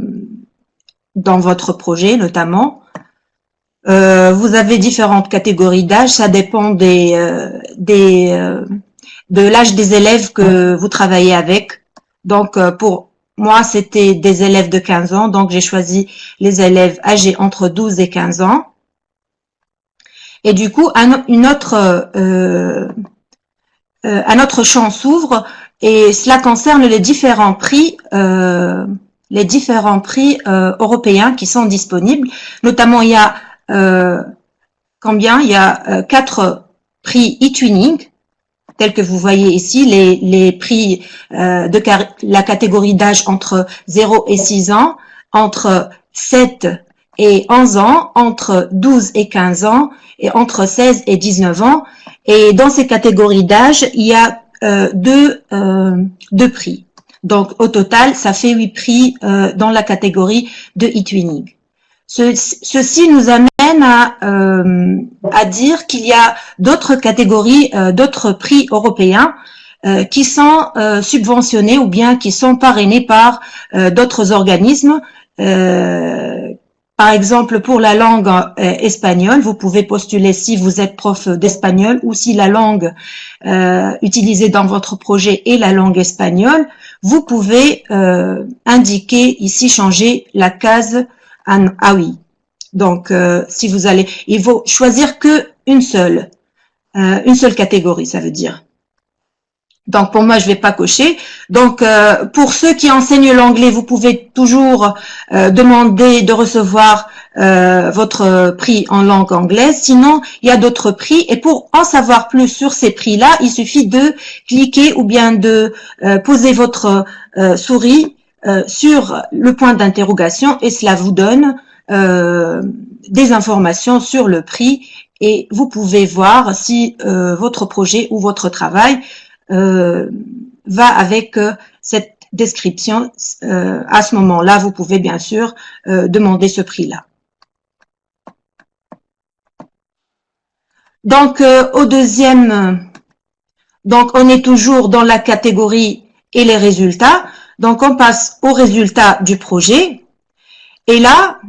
votre projet notamment. Vous avez différentes catégories d'âge, ça dépend de l'âge des élèves que vous travaillez avec. Donc, pour moi, c'était des élèves de 15 ans, donc j'ai choisi les élèves âgés entre 12 et 15 ans. Et du coup, un autre champ s'ouvre et cela concerne les différents prix européens qui sont disponibles. Notamment, il y a il y a 4 prix eTwinning, tels que vous voyez ici, les prix de la catégorie d'âge entre 0 et 6 ans, entre 7 et 11 ans, entre 12 et 15 ans, et entre 16 et 19 ans. Et dans ces catégories d'âge, il y a deux prix. Donc, au total, ça fait 8 prix dans la catégorie de eTwinning. Ceci nous amène à dire qu'il y a d'autres catégories, d'autres prix européens qui sont subventionnés ou bien qui sont parrainés par d'autres organismes. Par exemple, pour la langue espagnole, vous pouvez postuler si vous êtes prof d'espagnol ou si la langue utilisée dans votre projet est la langue espagnole. Vous pouvez indiquer ici, changer la case ah oui. Donc, si vous allez, il faut choisir que une seule catégorie, ça veut dire. Donc, pour moi, je vais pas cocher. Donc, pour ceux qui enseignent l'anglais, vous pouvez toujours demander de recevoir votre prix en langue anglaise. Sinon, il y a d'autres prix. Et pour en savoir plus sur ces prix-là, il suffit de cliquer ou bien de poser votre souris sur le point d'interrogation et cela vous donne des informations sur le prix et vous pouvez voir si votre projet ou votre travail va avec cette description. À ce moment-là, vous pouvez bien sûr demander ce prix-là. Donc, donc on est toujours dans la catégorie et les résultats. Donc, on passe aux résultats du projet. Et là,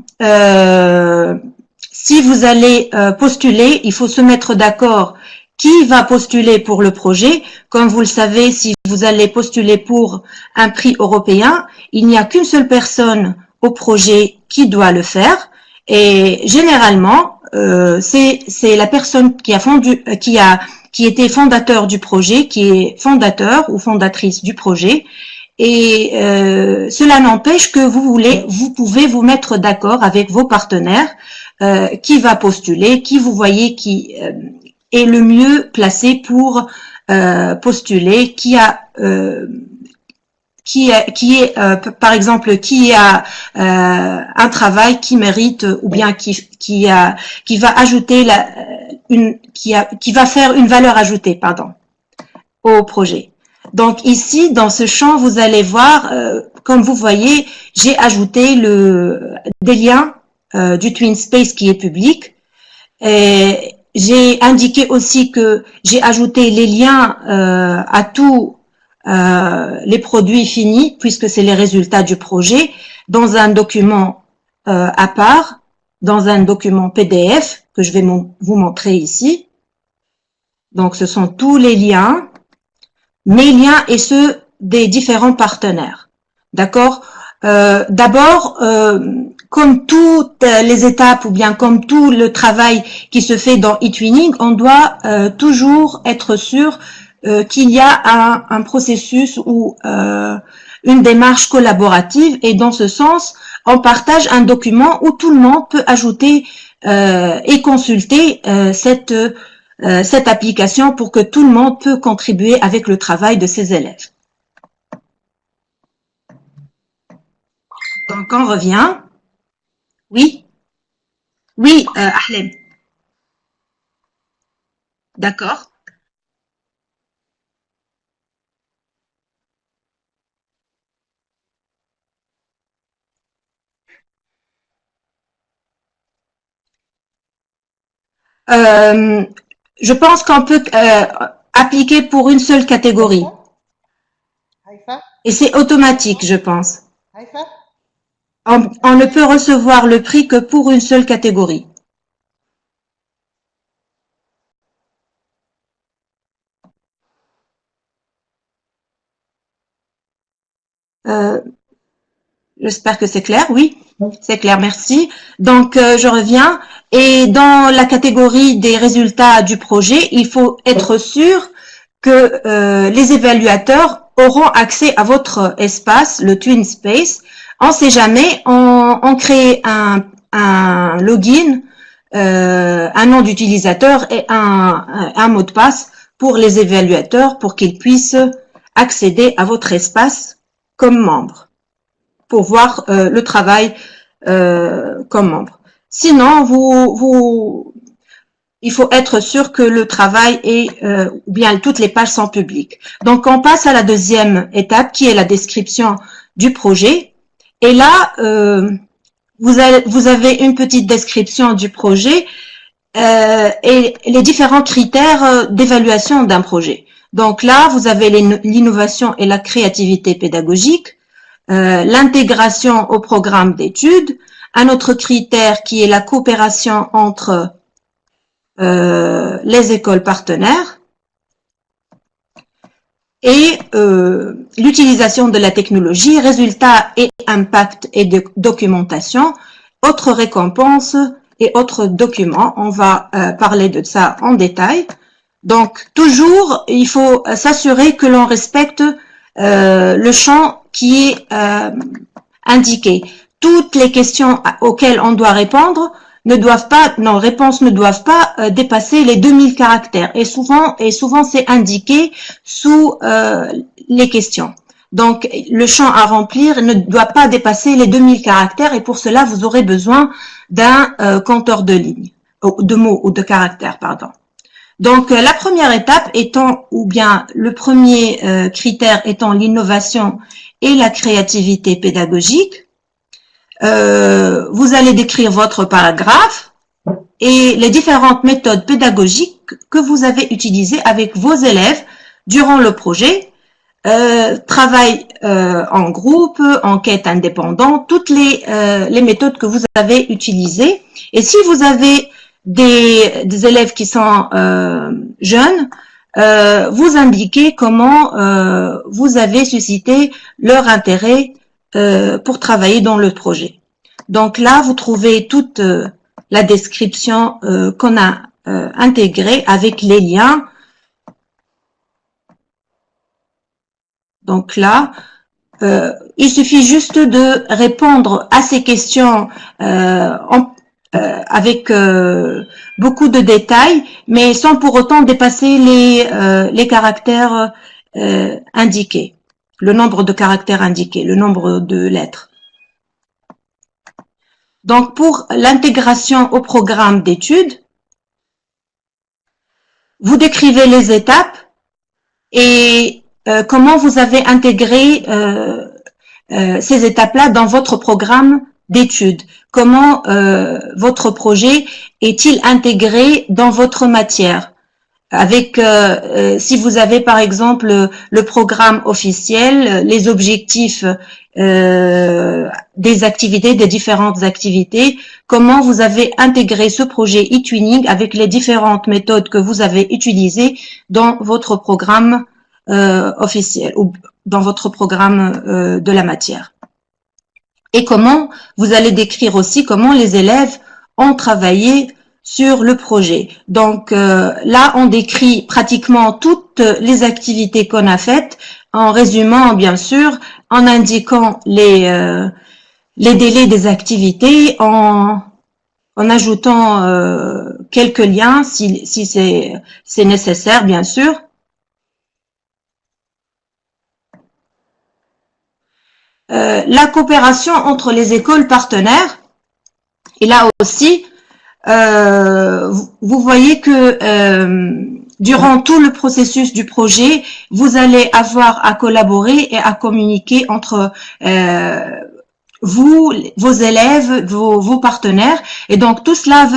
si vous allez postuler, il faut se mettre d'accord qui va postuler pour le projet. Comme vous le savez, si vous allez postuler pour un prix européen, il n'y a qu'une seule personne au projet qui doit le faire. Et généralement, c'est la personne qui était fondateur du projet, qui est fondateur ou fondatrice du projet. Et cela n'empêche que vous pouvez vous mettre d'accord avec vos partenaires qui va postuler, qui vous voyez qui est le mieux placé pour postuler, par exemple, qui a un travail qui mérite ou bien qui va ajouter qui va faire une valeur ajoutée, pardon, au projet. Donc ici, dans ce champ, vous allez voir, comme vous voyez, j'ai ajouté des liens du TwinSpace qui est public. Et j'ai indiqué aussi que j'ai ajouté les liens à tous les produits finis, puisque c'est les résultats du projet, dans un document à part, dans un document PDF que je vais vous montrer ici. Donc, ce sont tous les liens, mes liens et ceux des différents partenaires. D'accord? D'abord, comme toutes les étapes ou bien comme tout le travail qui se fait dans eTwinning, on doit toujours être sûr qu'il y a un processus ou une démarche collaborative, et dans ce sens, on partage un document où tout le monde peut ajouter et consulter cette application pour que tout le monde peut contribuer avec le travail de ses élèves. Donc, on revient. Oui, oui, Ahlem. D'accord. Je pense qu'on peut appliquer pour une seule catégorie. Haïfa? Et c'est automatique, je pense. Haïfa? On ne peut recevoir le prix que pour une seule catégorie. J'espère que c'est clair, oui, c'est clair, merci. Donc, je reviens. Et dans la catégorie des résultats du projet, il faut être sûr que les évaluateurs auront accès à votre espace, le TwinSpace. On ne sait jamais, on crée un login, un nom d'utilisateur et un mot de passe pour les évaluateurs pour qu'ils puissent accéder à votre espace comme membre, pour voir le travail comme membre. Sinon, il faut être sûr que le travail ou bien toutes les pages sont publiques. Donc, on passe à la deuxième étape qui est la description du projet. Et là, vous avez une petite description du projet et les différents critères d'évaluation d'un projet. Donc là, vous avez l'innovation et la créativité pédagogique, l'intégration au programme d'études, un autre critère qui est la coopération entre les écoles partenaires et l'utilisation de la technologie, résultats et impact et documentation, autres récompenses et autres documents. On va parler de ça en détail. Donc, toujours, il faut s'assurer que l'on respecte le champ qui est indiqué. Toutes les questions auxquelles on doit répondre nos réponses ne doivent pas dépasser les 2000 caractères. Et souvent c'est indiqué sous les questions. Donc, le champ à remplir ne doit pas dépasser les 2000 caractères et pour cela, vous aurez besoin d'un compteur de lignes, de mots ou de caractères, pardon. Donc, la première étape étant, ou bien le premier critère étant l'innovation et la créativité pédagogique, vous allez décrire votre paragraphe et les différentes méthodes pédagogiques que vous avez utilisées avec vos élèves durant le projet, travail en groupe, enquête indépendante, toutes les méthodes que vous avez utilisées. Et si vous avez des élèves qui sont jeunes, vous indiquez comment vous avez suscité leur intérêt pour travailler dans le projet. Donc là, vous trouvez toute la description qu'on a intégrée avec les liens. Donc là, il suffit juste de répondre à ces questions avec beaucoup de détails, mais sans pour autant dépasser les caractères indiqués, le nombre de caractères indiqués, le nombre de lettres. Donc, pour l'intégration au programme d'études, vous décrivez les étapes et comment vous avez intégré ces étapes-là dans votre programme d'études. Comment votre projet est-il intégré dans votre matière? Avec, si vous avez par exemple le programme officiel, les objectifs des activités, des différentes activités, comment vous avez intégré ce projet e-twinning avec les différentes méthodes que vous avez utilisées dans votre programme officiel ou dans votre programme de la matière. Et comment vous allez décrire aussi comment les élèves ont travaillé sur le projet. Donc là, on décrit pratiquement toutes les activités qu'on a faites, en résumant bien sûr, en indiquant les délais des activités, en ajoutant quelques liens si c'est nécessaire, bien sûr. La coopération entre les écoles partenaires, et là aussi, vous voyez que durant tout le processus du projet, vous allez avoir à collaborer et à communiquer entre vous, vos élèves, vos partenaires, et donc tout cela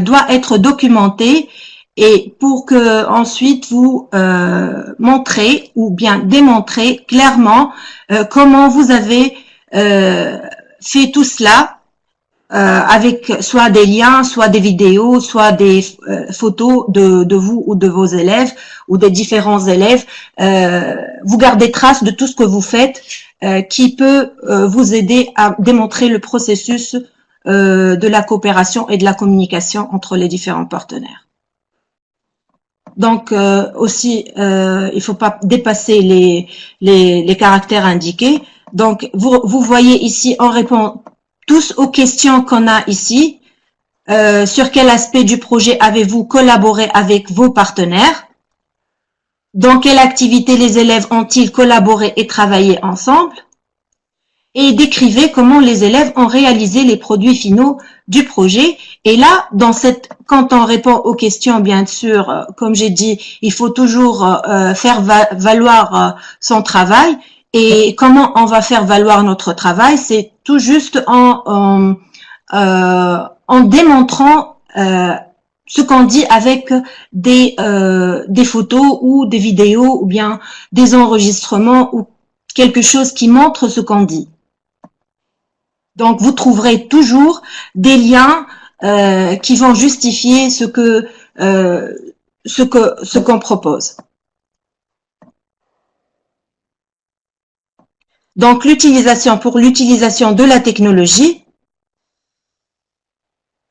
doit être documenté et pour que ensuite vous montrez ou bien démontrez clairement comment vous avez fait tout cela avec soit des liens, soit des vidéos, soit des photos de vous ou de vos élèves ou des différents élèves. Vous gardez trace de tout ce que vous faites qui peut vous aider à démontrer le processus de la coopération et de la communication entre les différents partenaires. Donc aussi, il faut pas dépasser les caractères indiqués. Donc vous voyez ici, on répond tous aux questions qu'on a ici. Sur quel aspect du projet avez-vous collaboré avec vos partenaires? Dans quelle activité les élèves ont-ils collaboré et travaillé ensemble? Et décrivez comment les élèves ont réalisé les produits finaux du projet. Et là, quand on répond aux questions, bien sûr, comme j'ai dit, il faut toujours faire valoir son travail. Et comment on va faire valoir notre travail? C'est tout juste en démontrant ce qu'on dit avec des photos ou des vidéos ou bien des enregistrements ou quelque chose qui montre ce qu'on dit. Donc, vous trouverez toujours des liens qui vont justifier ce qu'on propose. Donc, pour l'utilisation de la technologie,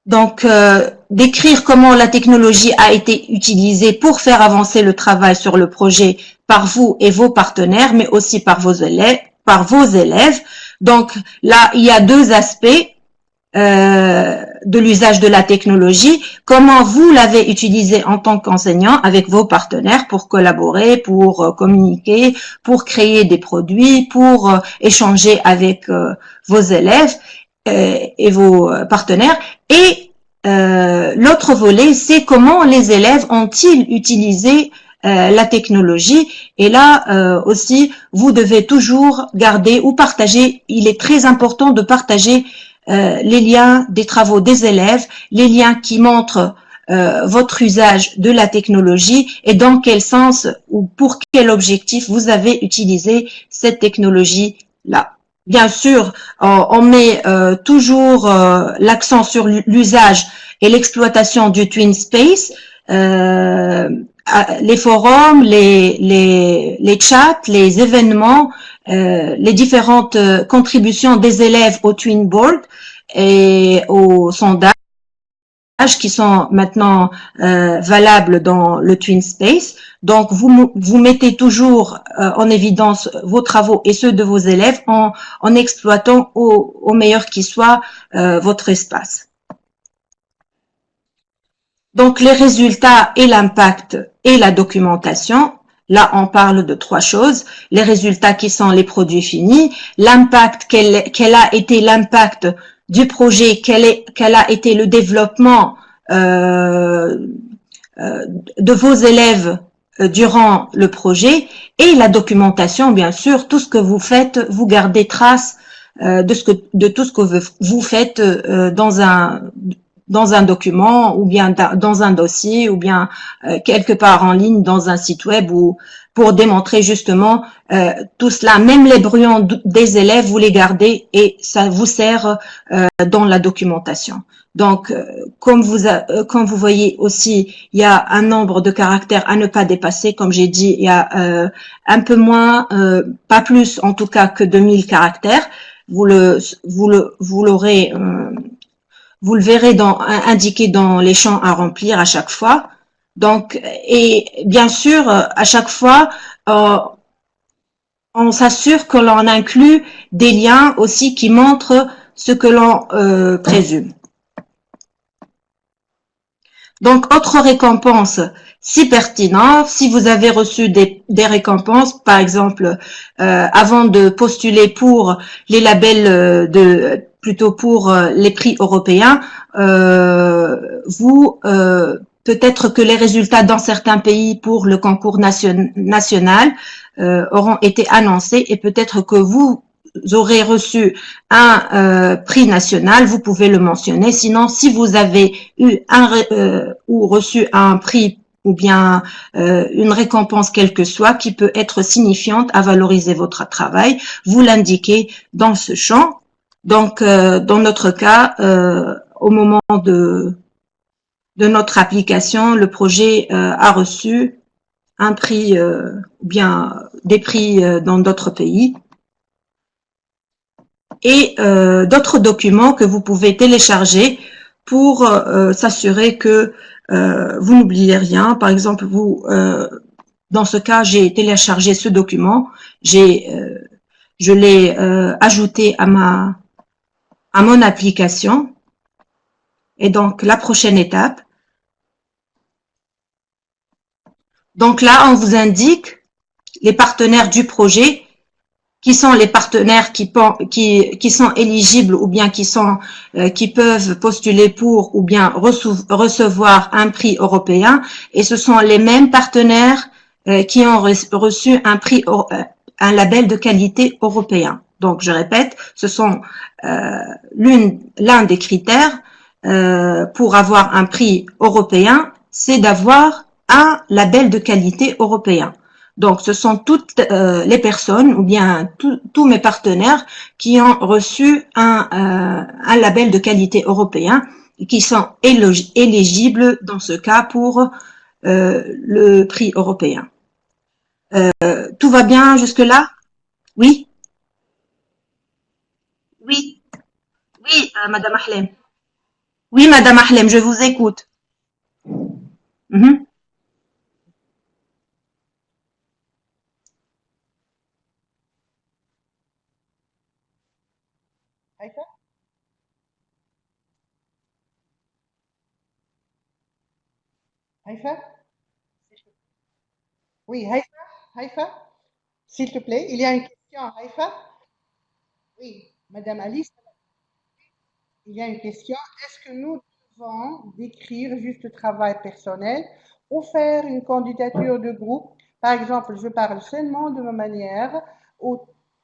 donc décrire comment la technologie a été utilisée pour faire avancer le travail sur le projet par vous et vos partenaires, mais aussi par vos élèves. Donc là, il y a deux aspects de l'usage de la technologie. Comment vous l'avez utilisé en tant qu'enseignant avec vos partenaires pour collaborer, pour communiquer, pour créer des produits, pour échanger avec vos élèves et vos partenaires. Et l'autre volet, c'est comment les élèves ont-ils utilisé la technologie. Et là aussi, vous devez toujours garder ou partager. Il est très important de partager les liens des travaux des élèves, les liens qui montrent votre usage de la technologie et dans quel sens ou pour quel objectif vous avez utilisé cette technologie-là. Bien sûr, on met toujours l'accent sur l'usage et l'exploitation du TwinSpace, les forums, les chats, les événements, les différentes contributions des élèves au TwinBoard et au sondage qui sont maintenant valables dans le TwinSpace. Donc, vous mettez toujours en évidence vos travaux et ceux de vos élèves en exploitant au meilleur qui soit votre espace. Donc, les résultats et l'impact et la documentation. Là, on parle de trois choses. Les résultats qui sont les produits finis, l'impact, quel a été l'impact du projet, quel a été le développement euh, de vos élèves durant le projet, et la documentation, bien sûr, tout ce que vous faites, vous gardez trace de tout ce que vous faites dans un document ou bien dans un dossier ou bien quelque part en ligne dans un site web, ou pour démontrer justement tout cela. Même les brouillons des élèves, vous les gardez et ça vous sert dans la documentation. Donc, comme vous voyez aussi, il y a un nombre de caractères à ne pas dépasser. Comme j'ai dit, il y a un peu moins, pas plus en tout cas que 2000 caractères. Vous l'aurez vous le verrez indiqué dans les champs à remplir à chaque fois. Donc, et bien sûr, à chaque fois, on s'assure que l'on inclut des liens aussi qui montrent ce que l'on présume. Donc, autre récompense, si pertinent, si vous avez reçu des récompenses, par exemple, avant de postuler pour les labels plutôt pour les prix européens, vous peut-être que les résultats dans certains pays pour le concours national auront été annoncés, et peut-être que vous aurez reçu un prix national, vous pouvez le mentionner. Sinon, si vous avez eu ou reçu un prix ou bien une récompense quelle que soit, qui peut être signifiante à valoriser votre travail, vous l'indiquez dans ce champ. Donc, dans notre cas, au moment de notre application, le projet a reçu un prix ou bien des prix dans d'autres pays, et d'autres documents que vous pouvez télécharger pour s'assurer que vous n'oubliez rien. Par exemple, dans ce cas, j'ai téléchargé ce document, je l'ai ajouté à mon application. Et donc, la prochaine étape. Donc là, on vous indique les partenaires du projet, qui sont les partenaires qui sont éligibles ou bien qui peuvent postuler pour ou bien recevoir un prix européen, et ce sont les mêmes partenaires qui ont reçu un label de qualité européen. Donc, je répète, ce sont l'un des critères pour avoir un prix européen, c'est d'avoir un label de qualité européen. Donc, ce sont toutes les personnes ou bien tous mes partenaires qui ont reçu un label de qualité européen et qui sont éligibles dans ce cas pour le prix européen. Tout va bien jusque-là? Oui? Oui, oui, Madame Ahlem. Oui, Madame Ahlem, je vous écoute. Haïfa? Haïfa? Oui, Haïfa? Haïfa? S'il te plaît, il y a une question, Haïfa? Oui, Madame Alice, il y a une question. Est-ce que nous devons décrire juste le travail personnel ou faire une candidature de groupe? Par exemple, je parle seulement de ma manière ou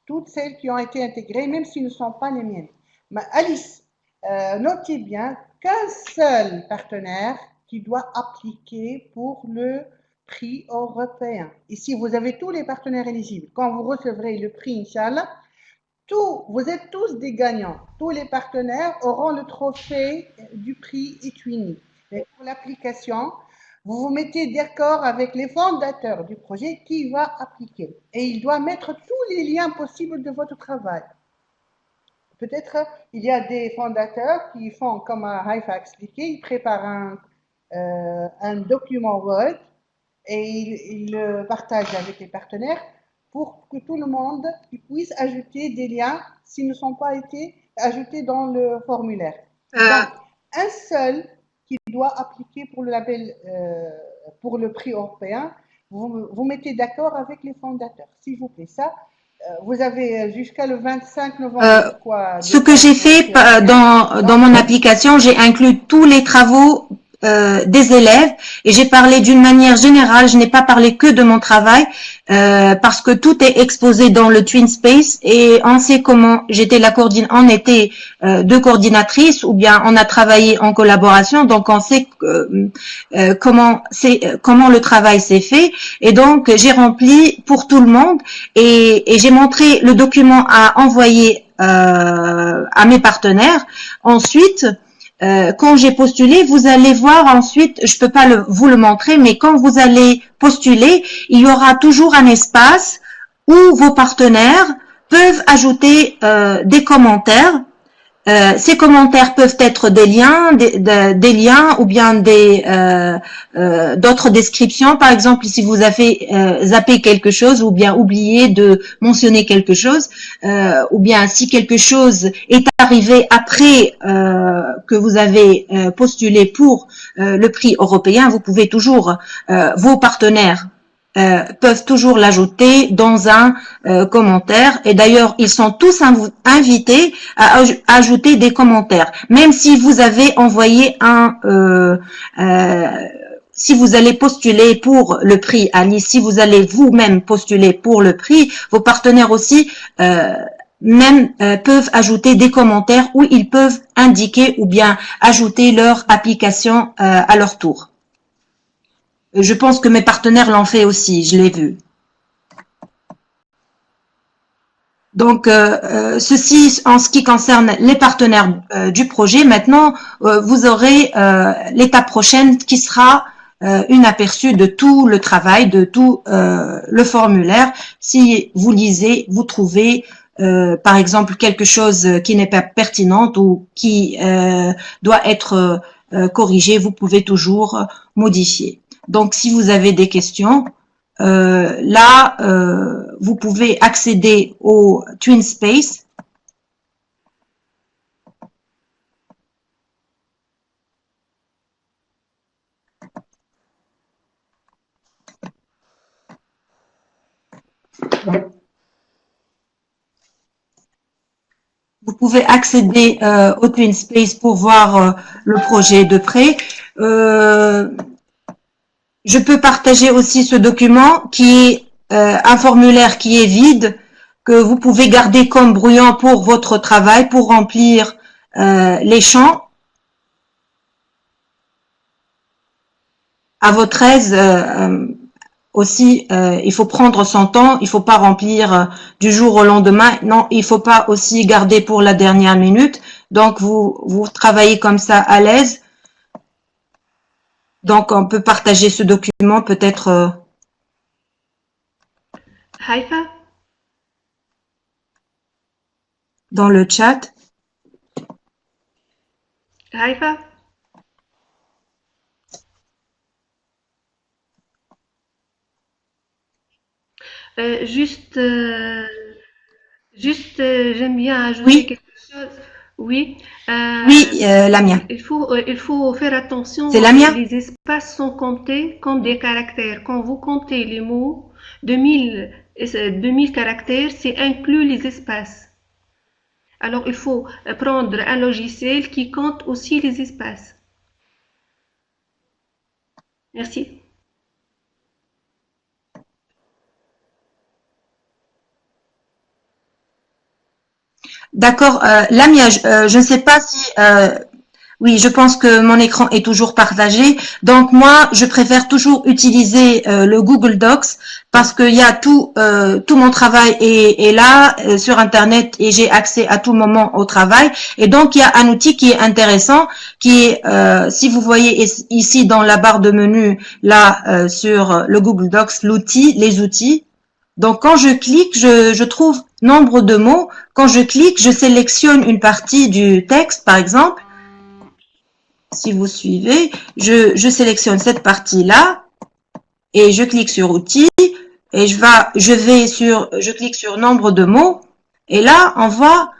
toutes celles qui ont été intégrées, même s'ils ne sont pas les miennes. Mais Alice, notez bien qu'un seul partenaire qui doit appliquer pour le prix européen. Ici, vous avez tous les partenaires éligibles. Quand vous recevrez le prix, Inch'Allah, vous êtes tous des gagnants. Tous les partenaires auront le trophée du prix Etuini. Mais pour l'application, vous vous mettez d'accord avec les fondateurs du projet qui va appliquer. Et il doit mettre tous les liens possibles de votre travail. Peut-être il y a des fondateurs qui font, comme Haïfa a expliqué, ils préparent un document Word et ils le partagent avec les partenaires pour que tout le monde puisse ajouter des liens s'ils ne sont pas été ajoutés dans le formulaire. Donc, un seul qui doit appliquer pour le label, pour le prix européen, vous mettez d'accord avec les fondateurs, s'il vous plaît. Ça, vous avez jusqu'à le 25 novembre. Ce que j'ai fait dans mon application, j'ai inclus tous les travaux des élèves et j'ai parlé d'une manière générale, je n'ai pas parlé que de mon travail parce que tout est exposé dans le TwinSpace et on sait comment on était deux coordinatrices ou bien on a travaillé en collaboration, donc on sait comment le travail s'est fait et donc j'ai rempli pour tout le monde et j'ai montré le document à envoyer à mes partenaires. Ensuite, quand j'ai postulé, vous allez voir ensuite, je peux pas vous le montrer, mais quand vous allez postuler, il y aura toujours un espace où vos partenaires peuvent ajouter des commentaires. Ces commentaires peuvent être des liens, des liens ou bien d'autres descriptions. Par exemple, si vous avez zappé quelque chose ou bien oublié de mentionner quelque chose, ou bien si quelque chose est arrivé après que vous avez postulé pour le prix européen, vous pouvez toujours, vos partenaires peuvent toujours l'ajouter dans un commentaire et d'ailleurs ils sont tous invités à ajouter des commentaires même si vous avez envoyé si vous allez postuler pour le prix Alice, si vous allez vous-même postuler pour le prix, vos partenaires aussi peuvent ajouter des commentaires où ils peuvent indiquer ou bien ajouter leur application à leur tour. Je pense que mes partenaires l'ont fait aussi, je l'ai vu. Donc, ceci en ce qui concerne les partenaires du projet. Maintenant, vous aurez l'étape prochaine qui sera une aperçu de tout le travail, de tout le formulaire. Si vous lisez, vous trouvez par exemple quelque chose qui n'est pas pertinente ou qui doit être corrigé, vous pouvez toujours modifier. Donc, si vous avez des questions, là, vous pouvez accéder au TwinSpace. Vous pouvez accéder au TwinSpace pour voir le projet de près. Je peux partager aussi ce document qui est un formulaire qui est vide, que vous pouvez garder comme brouillon pour votre travail, pour remplir les champs à votre aise. Aussi, il faut prendre son temps, il faut pas remplir du jour au lendemain. Non, il faut pas aussi garder pour la dernière minute. Donc, vous travaillez comme ça à l'aise. Donc, on peut partager ce document peut-être Haïfa, dans le chat. Haïfa. J'aime bien ajouter Oui. quelque chose. Oui. Oui, Lamia. Il faut faire attention. C'est Lamia? Les espaces sont comptés comme des caractères. Quand vous comptez les mots, 2000 caractères, c'est inclus les espaces. Alors, il faut prendre un logiciel qui compte aussi les espaces. Merci. D'accord, Lamia, je ne sais pas si... oui, je pense que mon écran est toujours partagé. Donc moi, je préfère toujours utiliser le Google Docs parce qu'il y a tout mon travail est là sur Internet et j'ai accès à tout moment au travail. Et donc il y a un outil qui est intéressant, qui est si vous voyez ici dans la barre de menu là sur le Google Docs, les outils. Donc quand je clique, je trouve nombre de mots. Quand je clique, je sélectionne une partie du texte, par exemple. Si vous suivez, je sélectionne cette partie-là et je clique sur outils et je clique sur nombre de mots et là on voit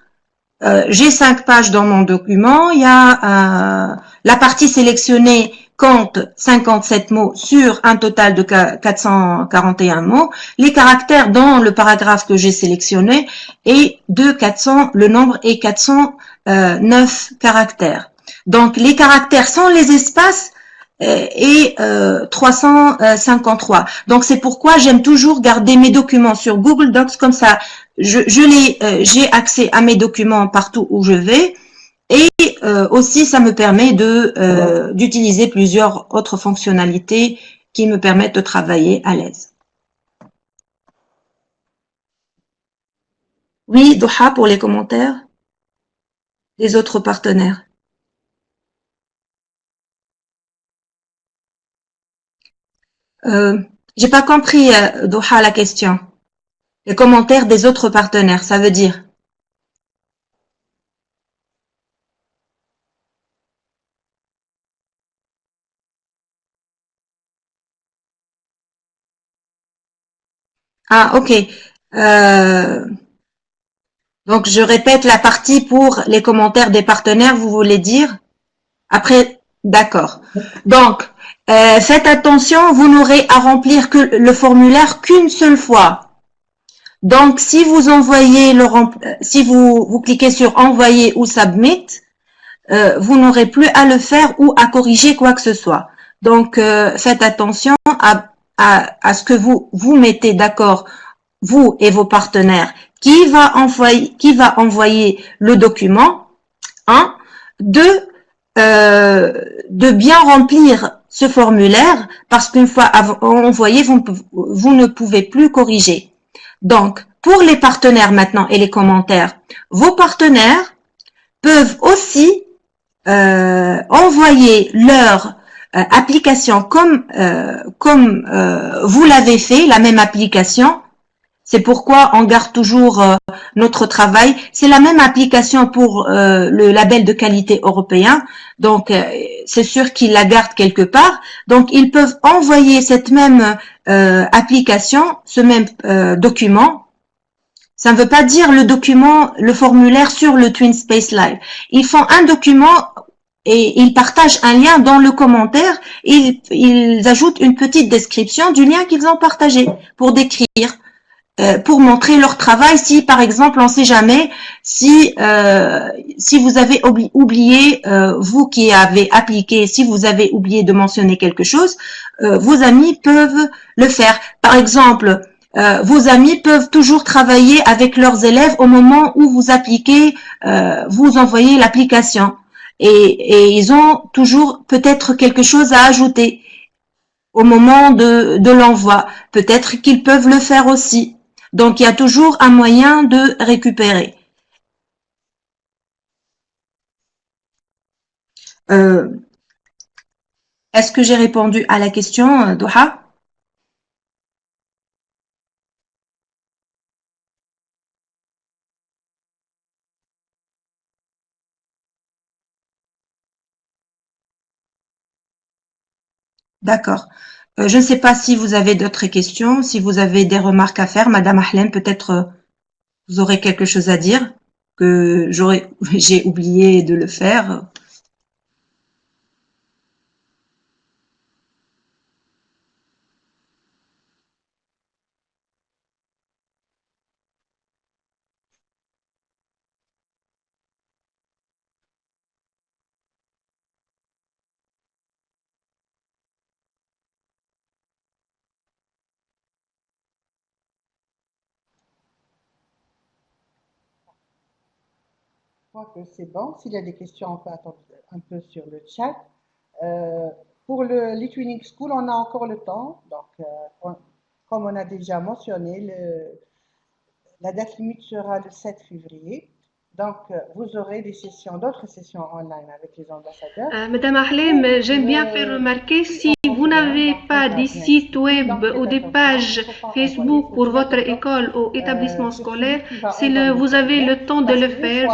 j'ai 5 pages dans mon document. Il y a la partie sélectionnée compte 57 mots sur un total de 441 mots. Les caractères dans le paragraphe que j'ai sélectionné est de 400, le nombre est 409 caractères. Donc, les caractères sans les espaces et 353. Donc, c'est pourquoi j'aime toujours garder mes documents sur Google Docs comme ça. J'ai accès à mes documents partout où je vais. Et aussi, ça me permet d'utiliser plusieurs autres fonctionnalités qui me permettent de travailler à l'aise. Oui, Doha, pour les commentaires des autres partenaires. J'ai pas compris, Doha, la question. Les commentaires des autres partenaires, ça veut dire? Ah, ok. Donc, je répète la partie pour les commentaires des partenaires, vous voulez dire? Après, d'accord. Donc, faites attention, vous n'aurez à remplir que le formulaire qu'une seule fois. Donc, si vous envoyez si vous cliquez sur envoyer ou submit, vous n'aurez plus à le faire ou à corriger quoi que ce soit. Donc, faites attention à ce que vous mettez d'accord, vous et vos partenaires, qui va envoyer le document. Un, deux, de bien remplir ce formulaire parce qu'une fois envoyé, vous ne pouvez plus corriger. Donc, pour les partenaires maintenant et les commentaires, vos partenaires peuvent aussi envoyer leur application comme vous l'avez fait, la même application. C'est pourquoi on garde toujours notre travail. C'est la même application pour le label de qualité européen. Donc, c'est sûr qu'ils la gardent quelque part. Donc, ils peuvent envoyer cette même application, ce même document. Ça ne veut pas dire le document, le formulaire sur le TwinSpace Live. Ils font un document et ils partagent un lien dans le commentaire. Ils ajoutent une petite description du lien qu'ils ont partagé pour décrire. Pour montrer leur travail, si par exemple, on ne sait jamais, si vous avez oublié, vous qui avez appliqué, si vous avez oublié de mentionner quelque chose, vos amis peuvent le faire. Par exemple, vos amis peuvent toujours travailler avec leurs élèves au moment où vous appliquez, vous envoyez l'application. Et ils ont toujours peut-être quelque chose à ajouter au moment de l'envoi. Peut-être qu'ils peuvent le faire aussi. Donc, il y a toujours un moyen de récupérer. Est-ce que j'ai répondu à la question, Doha? D'accord. Je ne sais pas si vous avez d'autres questions, si vous avez des remarques à faire. Madame Ahlem, peut-être vous aurez quelque chose à dire que j'ai oublié de le faire. Je crois que c'est bon. S'il y a des questions, on peut attendre un peu sur le chat. Pour le l'eTwinning School, on a encore le temps. Donc, comme on a déjà mentionné, la date limite sera le 7 février. Donc, vous aurez d'autres sessions online avec les ambassadeurs. Madame Ahlem, j'aime bien faire remarquer, si vous n'avez pas des sites web ou des pages Facebook pour votre école ou établissement scolaire, vous avez le temps de le faire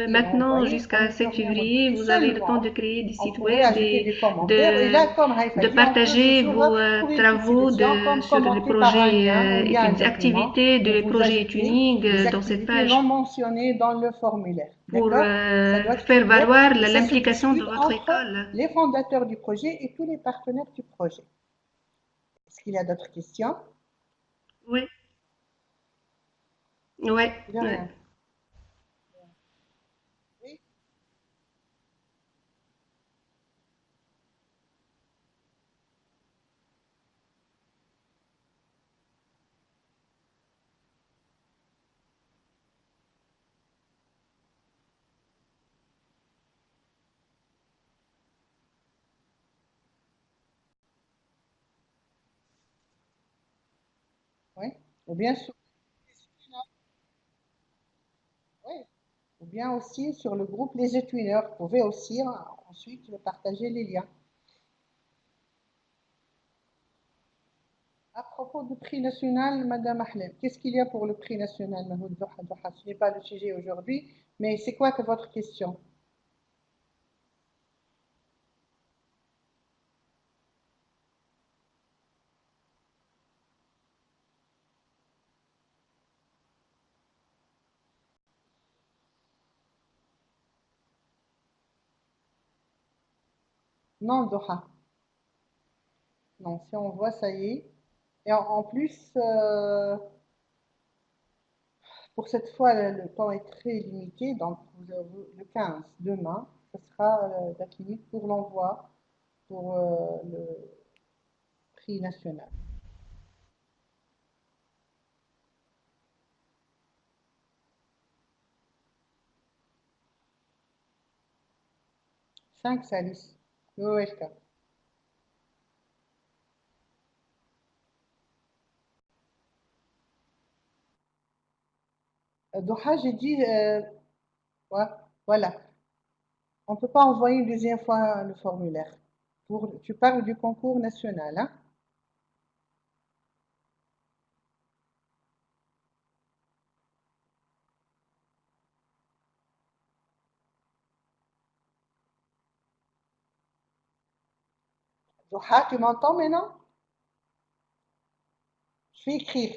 maintenant jusqu'à 7 février. Vous avez le temps de créer des sites web et de partager vos travaux sur les projets, des activités, des projets tuning dans cette page. Ils vont mentionner dans le formulaire. pour D'accord? Ça doit être faire clair. valoir Et ça se l'implication de discute votre entre école. les fondateurs du projet et tous les partenaires du projet. Est-ce qu'il y a d'autres questions? Oui, ouais, De ouais. rien. Oui, oui. Ou bien sur, oui. Ou bien aussi sur le groupe Les Étudiants. Vous pouvez aussi ensuite partager les liens. À propos du prix national, Madame Ahlem, qu'est-ce qu'il y a pour le prix national, Mahoud Doha Doha? Ce n'est pas le sujet aujourd'hui, mais c'est quoi que votre question? Non, Doha. Non, si on voit, ça y est. Et en plus, pour cette fois, le temps est très limité, donc vous avez le 15, demain, ce sera la clinique pour l'envoi pour le prix national. 5 Salis. You're welcome. Doha, j'ai dit, ouais, voilà. On ne peut pas envoyer une deuxième fois le formulaire. Tu parles du concours national, hein? Doha, tu m'entends maintenant? Je vais écrire.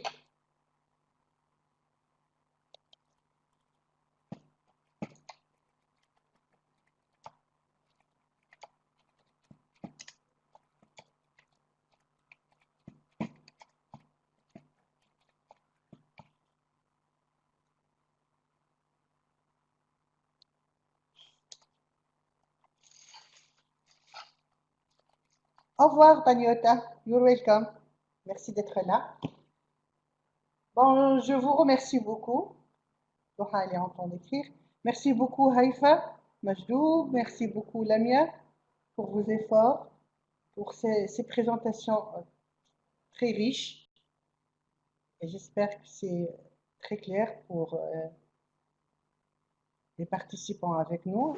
Au revoir, Tanyota. You're welcome. Merci d'être là. Bon, je vous remercie beaucoup. Doha, elle est en train d'écrire. Merci beaucoup, Haïfa, Majdou. Merci beaucoup, Lamia, pour vos efforts, pour ces présentations très riches. Et j'espère que c'est très clair pour les participants avec nous.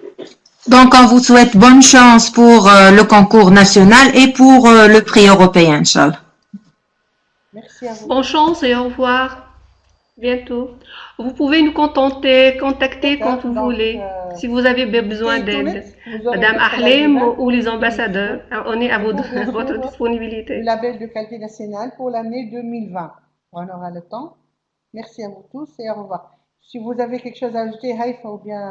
Donc, on vous souhaite bonne chance pour le concours national et pour le prix européen, Inch'Allah. Merci à vous Bonne tous. chance et au revoir. Bientôt. Vous pouvez nous contacter quand D'accord, vous donc voulez, si vous avez besoin stay tuned. d'aide. Vous aurez Madame votre live Ahlem event ou les sur ambassadeurs, Facebook. on est à Et pour bien votre sûr le disponibilité. label de qualité nationale pour l'année 2020. On aura le temps. Merci à vous tous et au revoir. Si vous avez quelque chose à ajouter, Haïfa ou bien